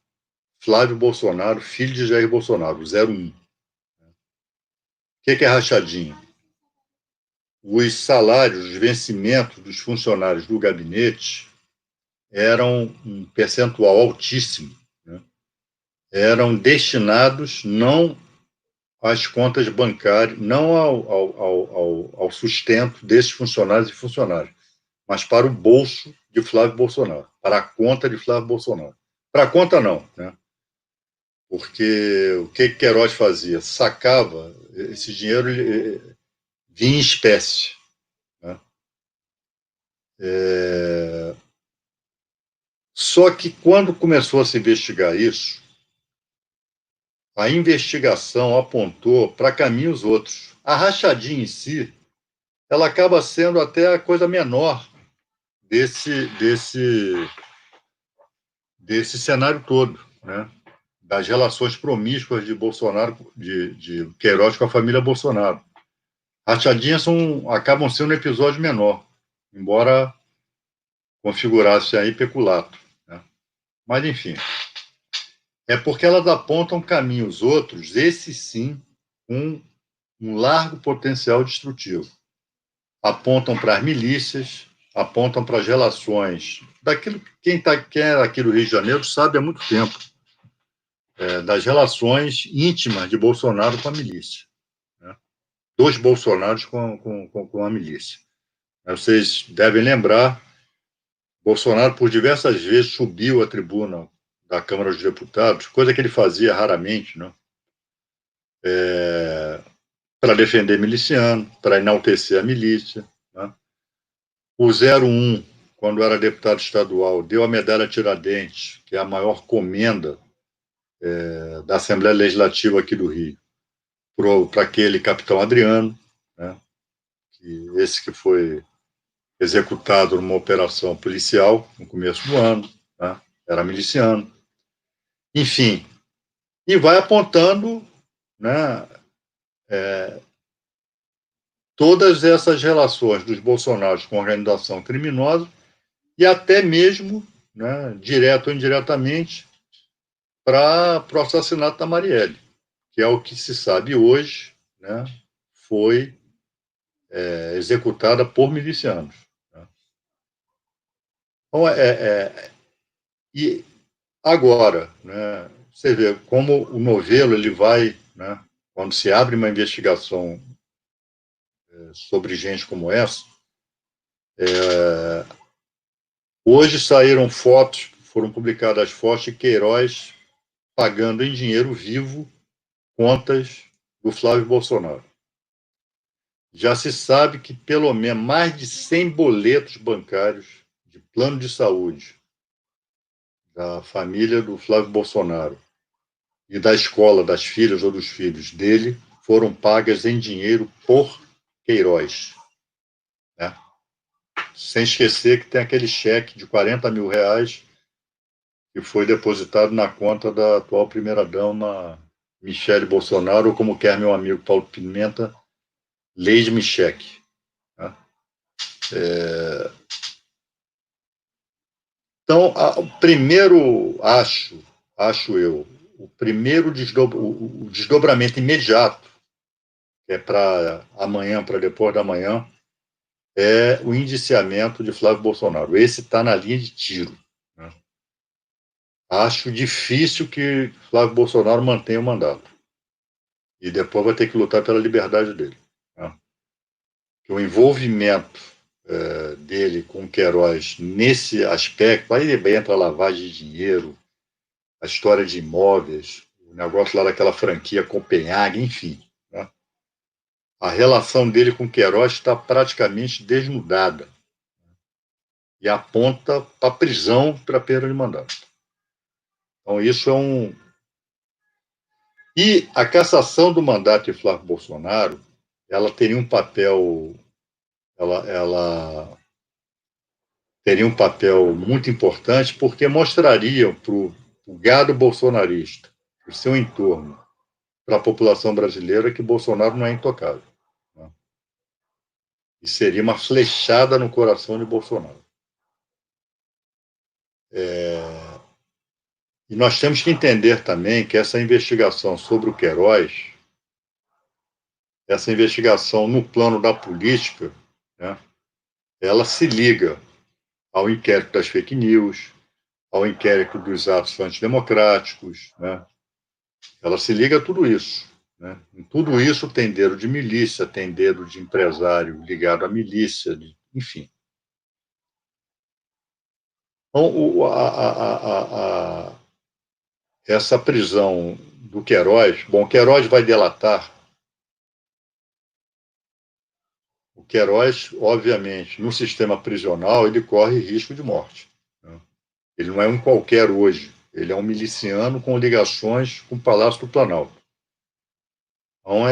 A: Flávio Bolsonaro, filho de Jair Bolsonaro, 01. O que é rachadinha? Os salários, os vencimentos dos funcionários do gabinete eram um percentual altíssimo, né? Eram destinados não às contas bancárias, não ao sustento desses funcionários e funcionárias, mas para o bolso de Flávio Bolsonaro, para a conta de Flávio Bolsonaro. Para a conta não, né? Porque o que Queiroz fazia? Sacava esse dinheiro, vinha em espécie, né? Só que quando começou a se investigar isso, a investigação apontou para caminhos outros. A rachadinha em si, ela acaba sendo até a coisa menor desse cenário todo, né? Das relações promíscuas de Bolsonaro, de Queiroz com a família Bolsonaro. Rachadinhas acabam sendo um episódio menor, embora configurasse aí peculato, né? Mas, enfim, é porque elas apontam caminhos outros, esses sim, com um largo potencial destrutivo. Apontam para as milícias, apontam para as relações daquilo que quem é aqui do Rio de Janeiro sabe há muito tempo, das relações íntimas de Bolsonaro com a milícia, né? Dos Bolsonaros com a milícia. Vocês devem lembrar, Bolsonaro por diversas vezes subiu à tribuna da Câmara dos Deputados, coisa que ele fazia raramente, né? Para defender miliciano, para enaltecer a milícia, né? O 01, quando era deputado estadual, deu a medalha Tiradentes, que é a maior comenda da Assembleia Legislativa aqui do Rio, para aquele capitão Adriano, né? Esse que foi executado numa operação policial no começo do ano, né? Era miliciano. Enfim, e vai apontando, né, todas essas relações dos bolsonaros com a organização criminosa e até mesmo, né, direto ou indiretamente, para o assassinato da Marielle, que é o que se sabe hoje, né, foi executada por milicianos, né? Então, e agora, né, você vê como o novelo ele vai, né, quando se abre uma investigação sobre gente como essa, hoje saíram fotos, foram publicadas fotos de Queiroz pagando em dinheiro vivo contas do Flávio Bolsonaro. Já se sabe que pelo menos mais de 100 boletos bancários de plano de saúde da família do Flávio Bolsonaro e da escola das filhas ou dos filhos dele foram pagas em dinheiro por Queiroz, né? Sem esquecer que tem aquele cheque de 40 mil reais que foi depositado na conta da atual primeira-dama Michele Bolsonaro, ou como quer meu amigo Paulo Pimenta, Lei de Micheque, né? Então, o primeiro, acho eu, o primeiro o desdobramento imediato, que é para amanhã, para depois da manhã, é o indiciamento de Flávio Bolsonaro. Esse está na linha de tiro. Né? Acho difícil que Flávio Bolsonaro mantenha o mandato. E depois vai ter que lutar pela liberdade dele. Né? O envolvimento dele com o Queiroz nesse aspecto, aí entra a lavagem de dinheiro, a história de imóveis, o negócio lá daquela franquia Copenhague, enfim. Né? A relação dele com o Queiroz está praticamente desnudada e aponta para a prisão para perda de mandato. Então, isso é um. E a cassação do mandato de Flávio Bolsonaro, ela teria um papel. Ela teria um papel muito importante, porque mostraria para o gado bolsonarista, para o seu entorno, para a população brasileira, que Bolsonaro não é intocável. Né? E seria uma flechada no coração de Bolsonaro. E nós temos que entender também que essa investigação sobre o Queiroz, essa investigação no plano da política, né, ela se liga ao inquérito das fake news, ao inquérito dos atos antidemocráticos, né? Ela se liga a tudo isso. Né? Em tudo isso tem dedo de milícia, tem dedo de empresário ligado à milícia, enfim. Então, essa prisão do Queiroz, bom, Queiroz vai delatar. O Queiroz, obviamente, no sistema prisional, ele corre risco de morte. Né? Ele não é um qualquer hoje, ele é um miliciano com ligações com o Palácio do Planalto. Então,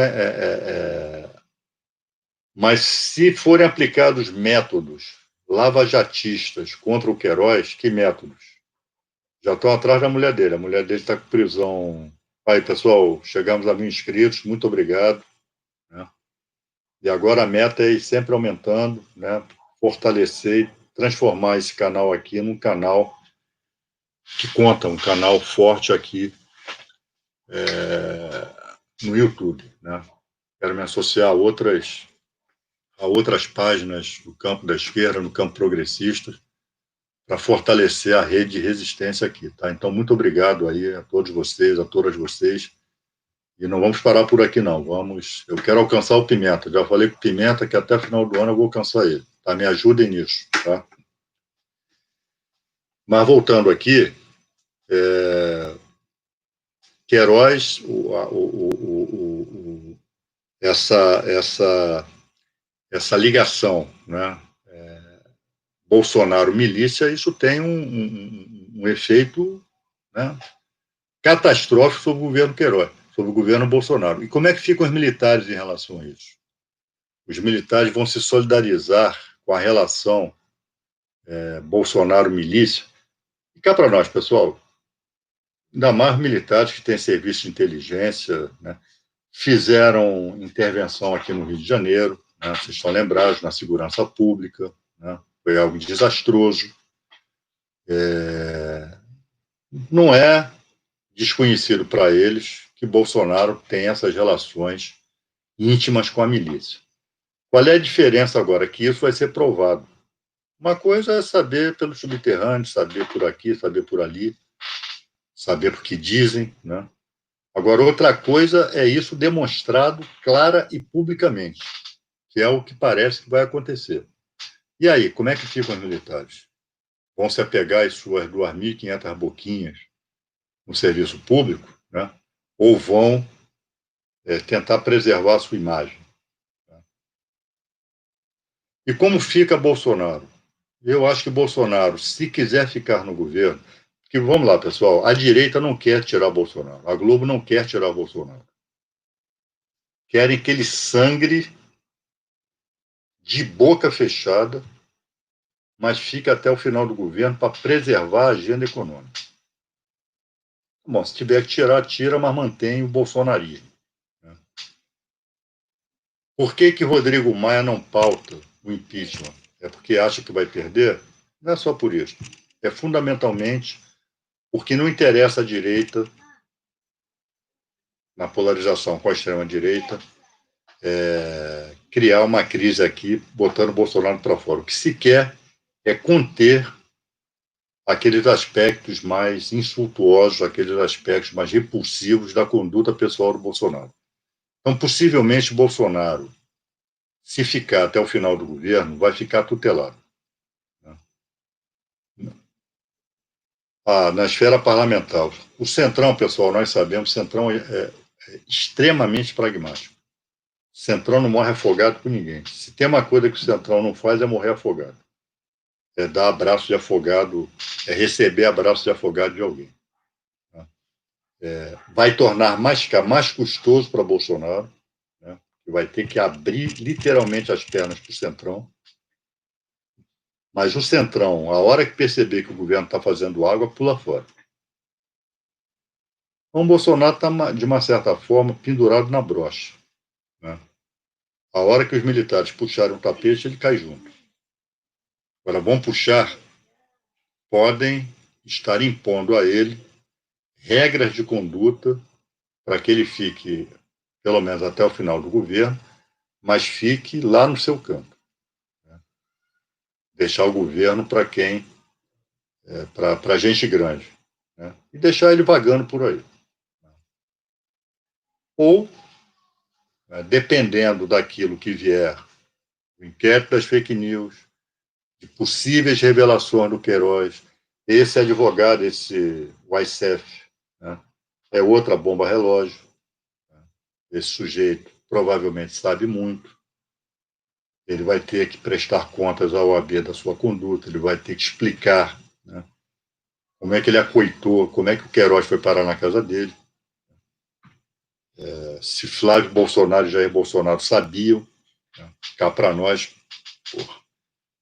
A: mas se forem aplicados métodos lavajatistas contra o Queiroz, que métodos? Já estão atrás da mulher dele. A mulher dele está com prisão. Aí, pessoal, chegamos a 1.000 inscritos, muito obrigado. Né? E agora a meta é ir sempre aumentando, né? Fortalecer e transformar esse canal aqui num canal que conta, um canal forte aqui no YouTube. Né? Quero me associar a outras páginas do campo da esquerda, no campo progressista, para fortalecer a rede de resistência aqui. Tá? Então, muito obrigado aí a todos vocês, a todas vocês. E não vamos parar por aqui, não. Eu quero alcançar o Pimenta. Já falei com o Pimenta que até final do ano eu vou alcançar ele. Tá? Me ajudem nisso. Tá? Mas voltando aqui, Queiroz, essa ligação, né? Bolsonaro-milícia, isso tem um efeito, né, catastrófico sobre o governo Queiroz, sobre o governo Bolsonaro. E como é que ficam os militares em relação a isso? Os militares vão se solidarizar com a relação Bolsonaro-milícia. E cá para nós, pessoal, ainda mais militares que têm serviço de inteligência, né, fizeram intervenção aqui no Rio de Janeiro, né, vocês estão lembrados, na segurança pública, né, foi algo desastroso. Não é desconhecido para eles que Bolsonaro tem essas relações íntimas com a milícia. Qual é a diferença agora? Que isso vai ser provado. Uma coisa é saber pelo subterrâneo, saber por aqui, saber por ali, saber por que dizem, né? Agora, outra coisa é isso demonstrado clara e publicamente, que é o que parece que vai acontecer. E aí, como é que ficam os militares? Vão se apegar às suas 2.500 boquinhas no serviço público, né? Ou vão tentar preservar a sua imagem? Né? E como fica Bolsonaro? Eu acho que Bolsonaro, se quiser ficar no governo, que vamos lá, pessoal, a direita não quer tirar Bolsonaro, a Globo não quer tirar Bolsonaro. Querem que ele sangre de boca fechada, mas fica até o final do governo para preservar a agenda econômica. Bom, se tiver que tirar, tira, mas mantém o bolsonarismo. Né? Por que Rodrigo Maia não pauta o impeachment? É porque acha que vai perder? Não é só por isso. É fundamentalmente porque não interessa à direita, na polarização com a extrema-direita, criar uma crise aqui, botando o Bolsonaro para fora. O que se quer é conter aqueles aspectos mais insultuosos, aqueles aspectos mais repulsivos da conduta pessoal do Bolsonaro. Então, possivelmente, Bolsonaro, se ficar até o final do governo, vai ficar tutelado. Na esfera parlamentar, o Centrão, pessoal, nós sabemos, o Centrão é extremamente pragmático. O Centrão não morre afogado com ninguém. Se tem uma coisa que o Centrão não faz, é morrer afogado. É dar abraço de afogado, é receber abraço de afogado de alguém. Vai tornar mais custoso para Bolsonaro, né? Que vai ter que abrir literalmente as pernas para o Centrão. Mas o Centrão, a hora que perceber que o governo está fazendo água, pula fora. Então, o Bolsonaro está, de uma certa forma, pendurado na brocha, né? A hora que os militares puxarem o tapete, ele cai junto. Agora, vão puxar, podem estar impondo a ele regras de conduta para que ele fique, pelo menos até o final do governo, mas fique lá no seu campo. Né? Deixar o governo para quem? Para gente grande. Né? E deixar ele vagando por aí. Ou, dependendo daquilo que vier, o inquérito das fake news, de possíveis revelações do Queiroz, esse advogado, esse Waissef, né, é outra bomba relógio. Esse sujeito provavelmente sabe muito. Ele vai ter que prestar contas à OAB da sua conduta, ele vai ter que explicar, né, como é que ele acoitou, como é que o Queiroz foi parar na casa dele. Se Flávio Bolsonaro e Jair Bolsonaro sabiam, né, cá para nós, porra,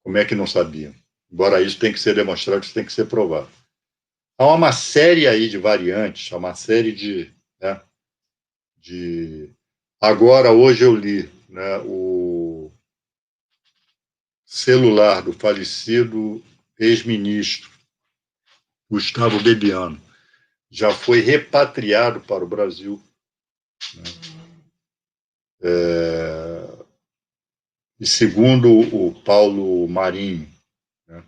A: como é que não sabiam? Embora isso tenha que ser demonstrado, isso tem que ser provado. Há uma série aí de variantes, há uma série de... Né, Agora, hoje eu li, né, o celular do falecido ex-ministro Gustavo Bebiano já foi repatriado para o Brasil. Né? E segundo o Paulo Marinho, né,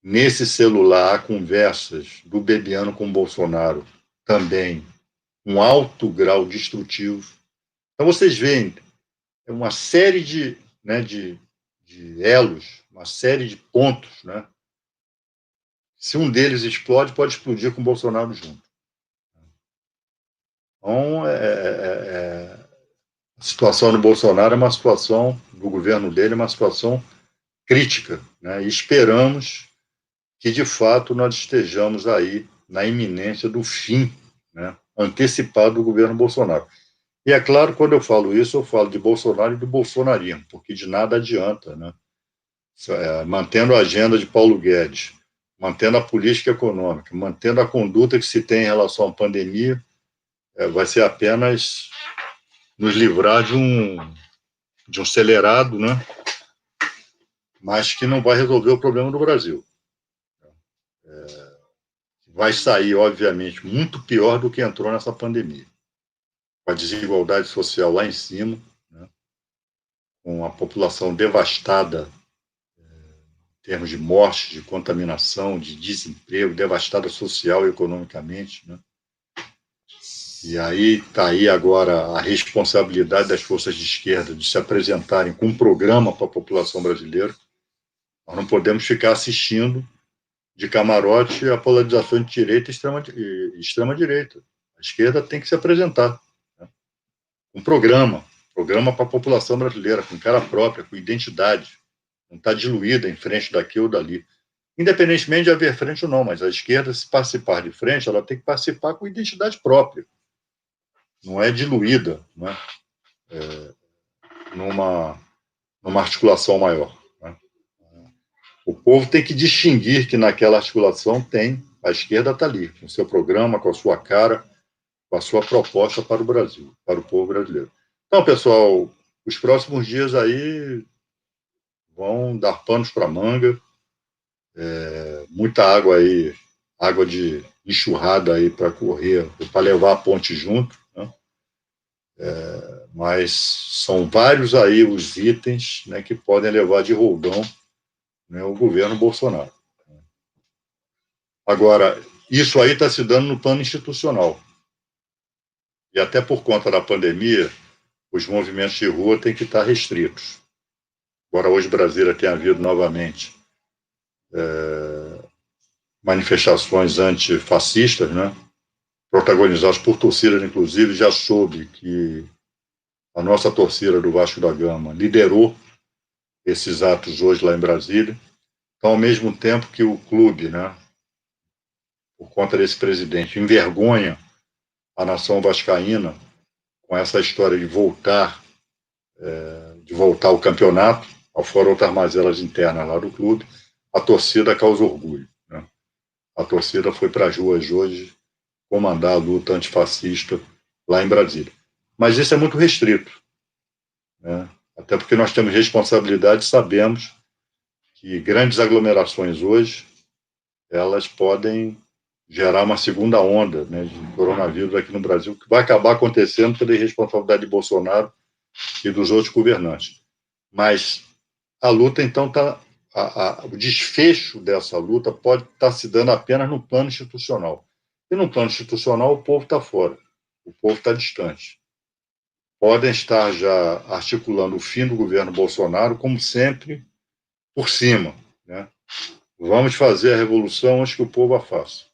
A: nesse celular há conversas do Bebiano com Bolsonaro também um alto grau destrutivo. Então vocês veem uma série de elos, uma série de pontos, né? Se um deles explode, pode explodir com o Bolsonaro junto. Então, a situação do Bolsonaro é uma situação, do governo dele, é uma situação crítica, né? E esperamos que, de fato, nós estejamos aí na iminência do fim, né, antecipado do governo Bolsonaro. E é claro, quando eu falo isso, eu falo de Bolsonaro e do bolsonarismo, porque de nada adianta, né? Mantendo a agenda de Paulo Guedes, mantendo a política econômica, mantendo a conduta que se tem em relação à pandemia, vai ser apenas nos livrar de um acelerado, né? Mas que não vai resolver o problema do Brasil. Vai sair, obviamente, muito pior do que entrou nessa pandemia. Com a desigualdade social lá em cima, né? Com a população devastada em termos de morte, de contaminação, de desemprego, devastada social e economicamente, né? E aí está aí agora a responsabilidade das forças de esquerda de se apresentarem com um programa para a população brasileira. Nós não podemos ficar assistindo de camarote a polarização de direita e extrema-direita. A esquerda tem que se apresentar, né? Um programa para a população brasileira, com cara própria, com identidade, não está diluída em frente daqui ou dali. Independentemente de haver frente ou não, mas a esquerda, se participar de frente, ela tem que participar com identidade própria. Não é diluída, né? Numa articulação maior. Né? O povo tem que distinguir que naquela articulação tem, a esquerda está ali, com o seu programa, com a sua cara, com a sua proposta para o Brasil, para o povo brasileiro. Então, pessoal, os próximos dias aí vão dar panos para manga, muita água aí, água de enxurrada aí para correr, para levar a ponte junto, né? Mas são vários aí os itens, né, que podem levar de roldão, né, o governo Bolsonaro. Agora, isso aí está se dando no plano institucional. E até por conta da pandemia, os movimentos de rua têm que estar restritos. Agora, hoje, Brasília tem havido novamente manifestações antifascistas, né, protagonizadas por torcidas, inclusive. Já soube que a nossa torcida do Vasco da Gama liderou esses atos hoje lá em Brasília. Então, ao mesmo tempo que o clube, né, por conta desse presidente, envergonha a nação vascaína com essa história de voltar ao campeonato, fora outras mazelas internas lá do clube, a torcida causa orgulho, né? A torcida foi para as ruas hoje comandar a luta antifascista lá em Brasília. Mas isso é muito restrito, né? Até porque nós temos responsabilidade e sabemos que grandes aglomerações hoje, elas podem gerar uma segunda onda, né, de coronavírus aqui no Brasil, que vai acabar acontecendo pela irresponsabilidade de Bolsonaro e dos outros governantes. Mas a luta, então, o desfecho dessa luta pode estar se dando apenas no plano institucional. E no plano institucional o povo está fora, o povo está distante. Podem estar já articulando o fim do governo Bolsonaro, como sempre, por cima, né? Vamos fazer a revolução antes que o povo a faça.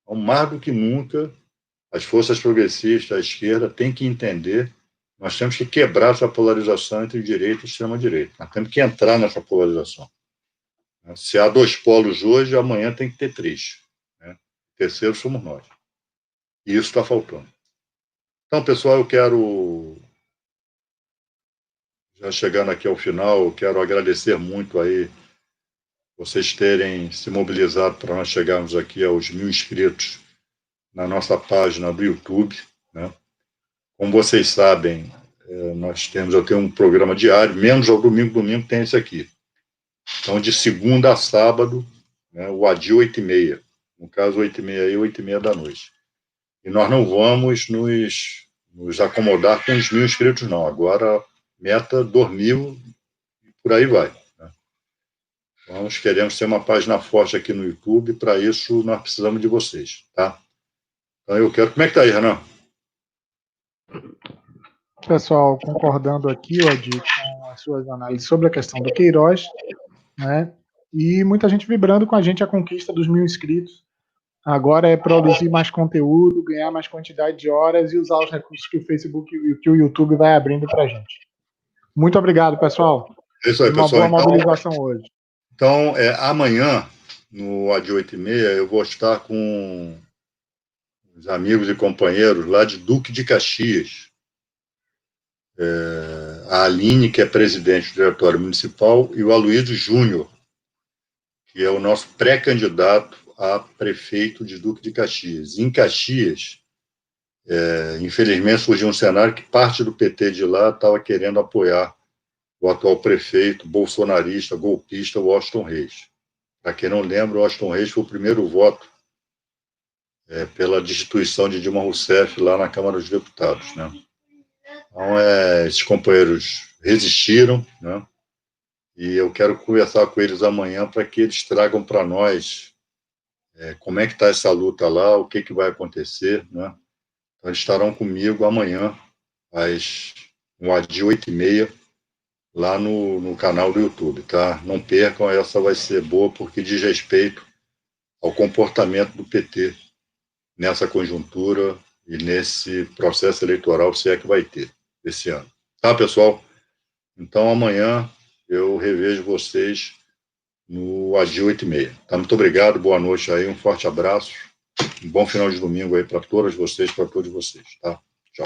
A: Então, mais do que nunca, as forças progressistas, a esquerda, têm que entender, nós temos que quebrar essa polarização entre direita e extrema-direita. Nós temos que entrar nessa polarização. Se há dois polos hoje, amanhã tem que ter três, né? O terceiro somos nós. E isso está faltando. Então, pessoal, eu quero, já chegando aqui ao final, eu quero agradecer muito aí vocês terem se mobilizado para nós chegarmos aqui aos 1.000 inscritos na nossa página do YouTube, né? Como vocês sabem, eu tenho um programa diário, menos ao domingo tem esse aqui. Então, de segunda a sábado, né, o ADI 8h30. No caso, 8h30 e 8h30 da noite. E nós não vamos nos acomodar com os 1.000 inscritos, não. Agora, meta 2.000 e por aí vai. Nós queremos ter uma página forte aqui no YouTube, para isso nós precisamos de vocês, tá? Então eu quero... Como é que tá aí, Renan?
B: Pessoal, concordando aqui, Odi, com as suas análises sobre a questão do Queiroz, né? E muita gente vibrando com a gente a conquista dos 1.000 inscritos. Agora é produzir mais conteúdo, ganhar mais quantidade de horas e usar os recursos que o Facebook e que o YouTube vai abrindo para a gente. Muito obrigado, pessoal.
A: É isso aí,
B: uma
A: pessoal.
B: Boa mobilização hoje.
A: Então, amanhã, no AD 8h30, eu vou estar com os amigos e companheiros lá de Duque de Caxias. A Aline, que é presidente do diretório municipal, e o Aloysio Júnior, que é o nosso pré-candidato a prefeito de Duque de Caxias. Em Caxias, infelizmente, surgiu um cenário que parte do PT de lá estava querendo apoiar o atual prefeito bolsonarista, golpista, Washington Reis. Para quem não lembra, o Washington Reis foi o primeiro voto pela destituição de Dilma Rousseff lá na Câmara dos Deputados, né? Então, esses companheiros resistiram, né? E eu quero conversar com eles amanhã para que eles tragam para nós como é que está essa luta lá, o que vai acontecer, né? Então, eles estarão comigo amanhã, no AD 8h30, lá no canal do YouTube, tá? Não percam, essa vai ser boa, porque diz respeito ao comportamento do PT nessa conjuntura e nesse processo eleitoral, se é que vai ter esse ano. Tá, pessoal? Então, amanhã eu revejo vocês no AD 8h30. Tá? Muito obrigado, boa noite aí, um forte abraço, um bom final de domingo aí para todas vocês, para todos vocês, tá? Tchau.